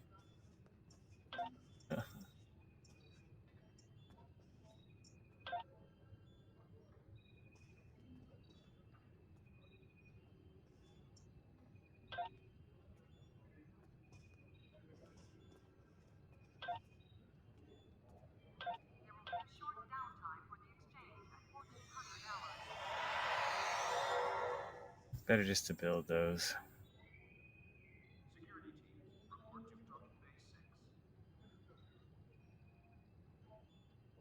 Better just to build those.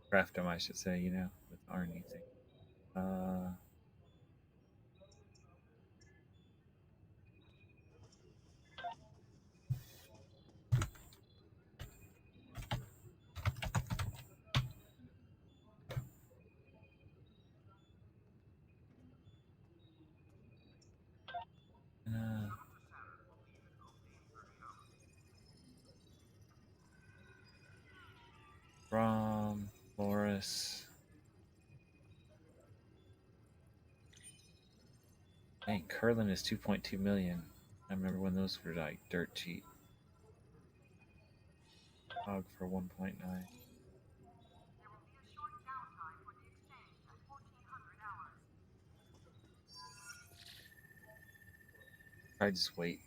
Craft them, I should say, with our new thing. From Loris. Dang, Curlin is 2.2 million. I remember when those were like dirt cheap. Hog for 1.9. I just wait.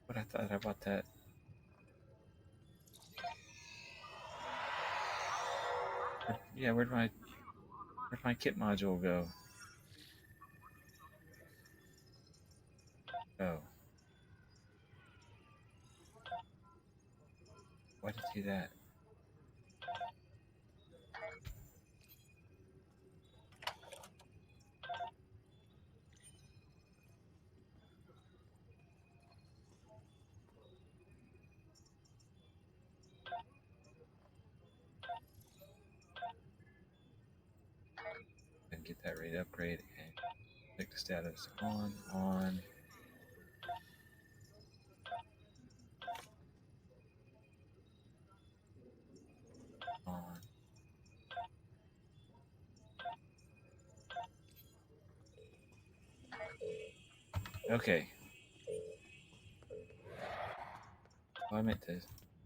What I thought about that. Yeah, where'd my kit module go? Oh. Why did it do that? And get that rate upgrade and click the status on. On. Okay. Well, I meant to,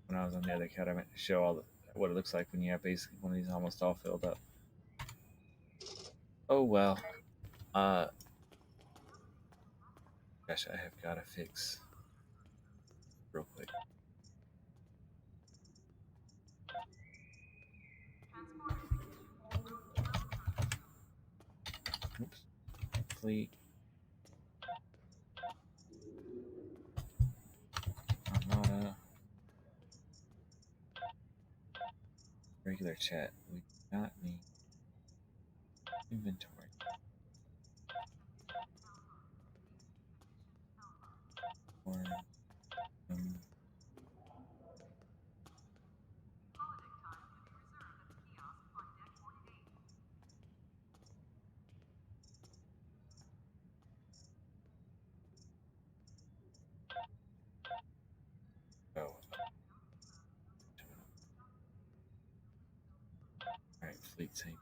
when I was on the other account, I meant to show all what it looks like when you have basically one of these almost all filled up. Oh well. Gosh, I have got to fix real quick. Oops. Fleet. Armada. Regular chat. We do not need inventory. Or, oh. Alright, fleet same.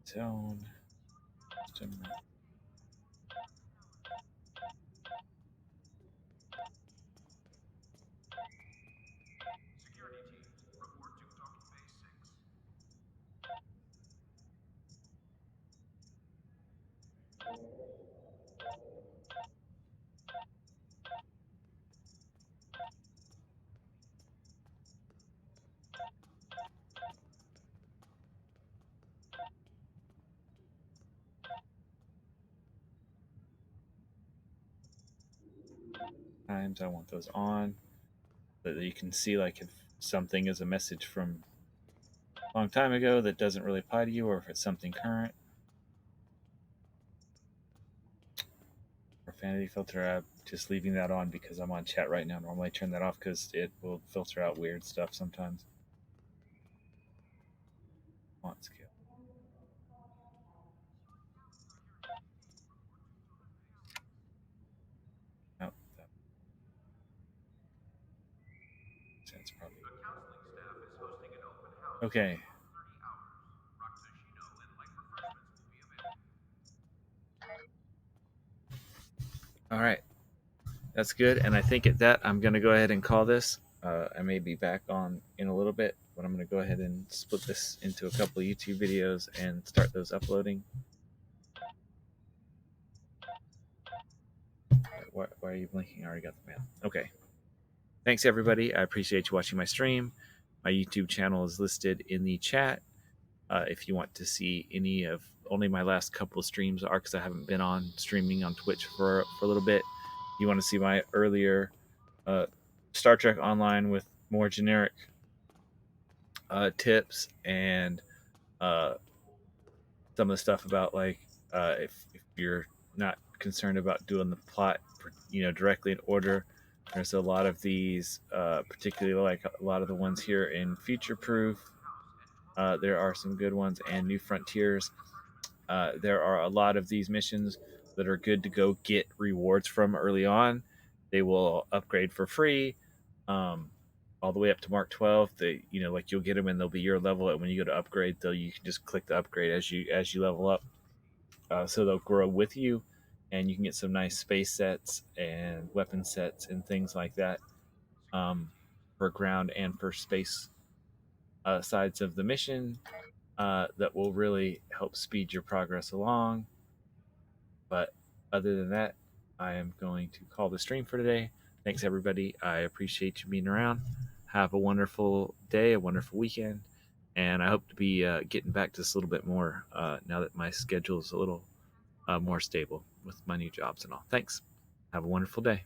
Zone. System. Times I want those on so that you can see like if something is a message from a long time ago that doesn't really apply to you, or if it's something current. Profanity filter app, just leaving that on because I'm on chat right now. Normally I turn that off because it will filter out weird stuff sometimes. Font scale. Oh, that's probably okay. All right, that's good. And I think at that, I'm going to go ahead and call this. I may be back on in a little bit, but I'm going to go ahead and split this into a couple of YouTube videos and start those uploading. Why are you blinking? I already got the mail. Okay. Thanks, everybody. I appreciate you watching my stream. My YouTube channel is listed in the chat. If you want to see any of only my last couple of streams are because I haven't been on streaming on Twitch for a little bit. You want to see my earlier Star Trek Online with more generic tips and some of the stuff about like if you're not concerned about doing the plot, directly in order. There's a lot of these, particularly like a lot of the ones here in Future Proof. There are some good ones, and New Frontiers. There are a lot of these missions that are good to go get rewards from early on. They will upgrade for free. all the way up to Mark 12. They, like you'll get them and they'll be your level. And when you go to upgrade, you can just click the upgrade as you level up. So they'll grow with you, and you can get some nice space sets and weapon sets and things like that for ground and for space sides of the mission that will really help speed your progress along. But other than that, I am going to call the stream for today. Thanks, everybody. I appreciate you being around. Have a wonderful day, a wonderful weekend, and I hope to be getting back to this a little bit more now that my schedule is a little more stable with my new jobs and all. Thanks. Have a wonderful day.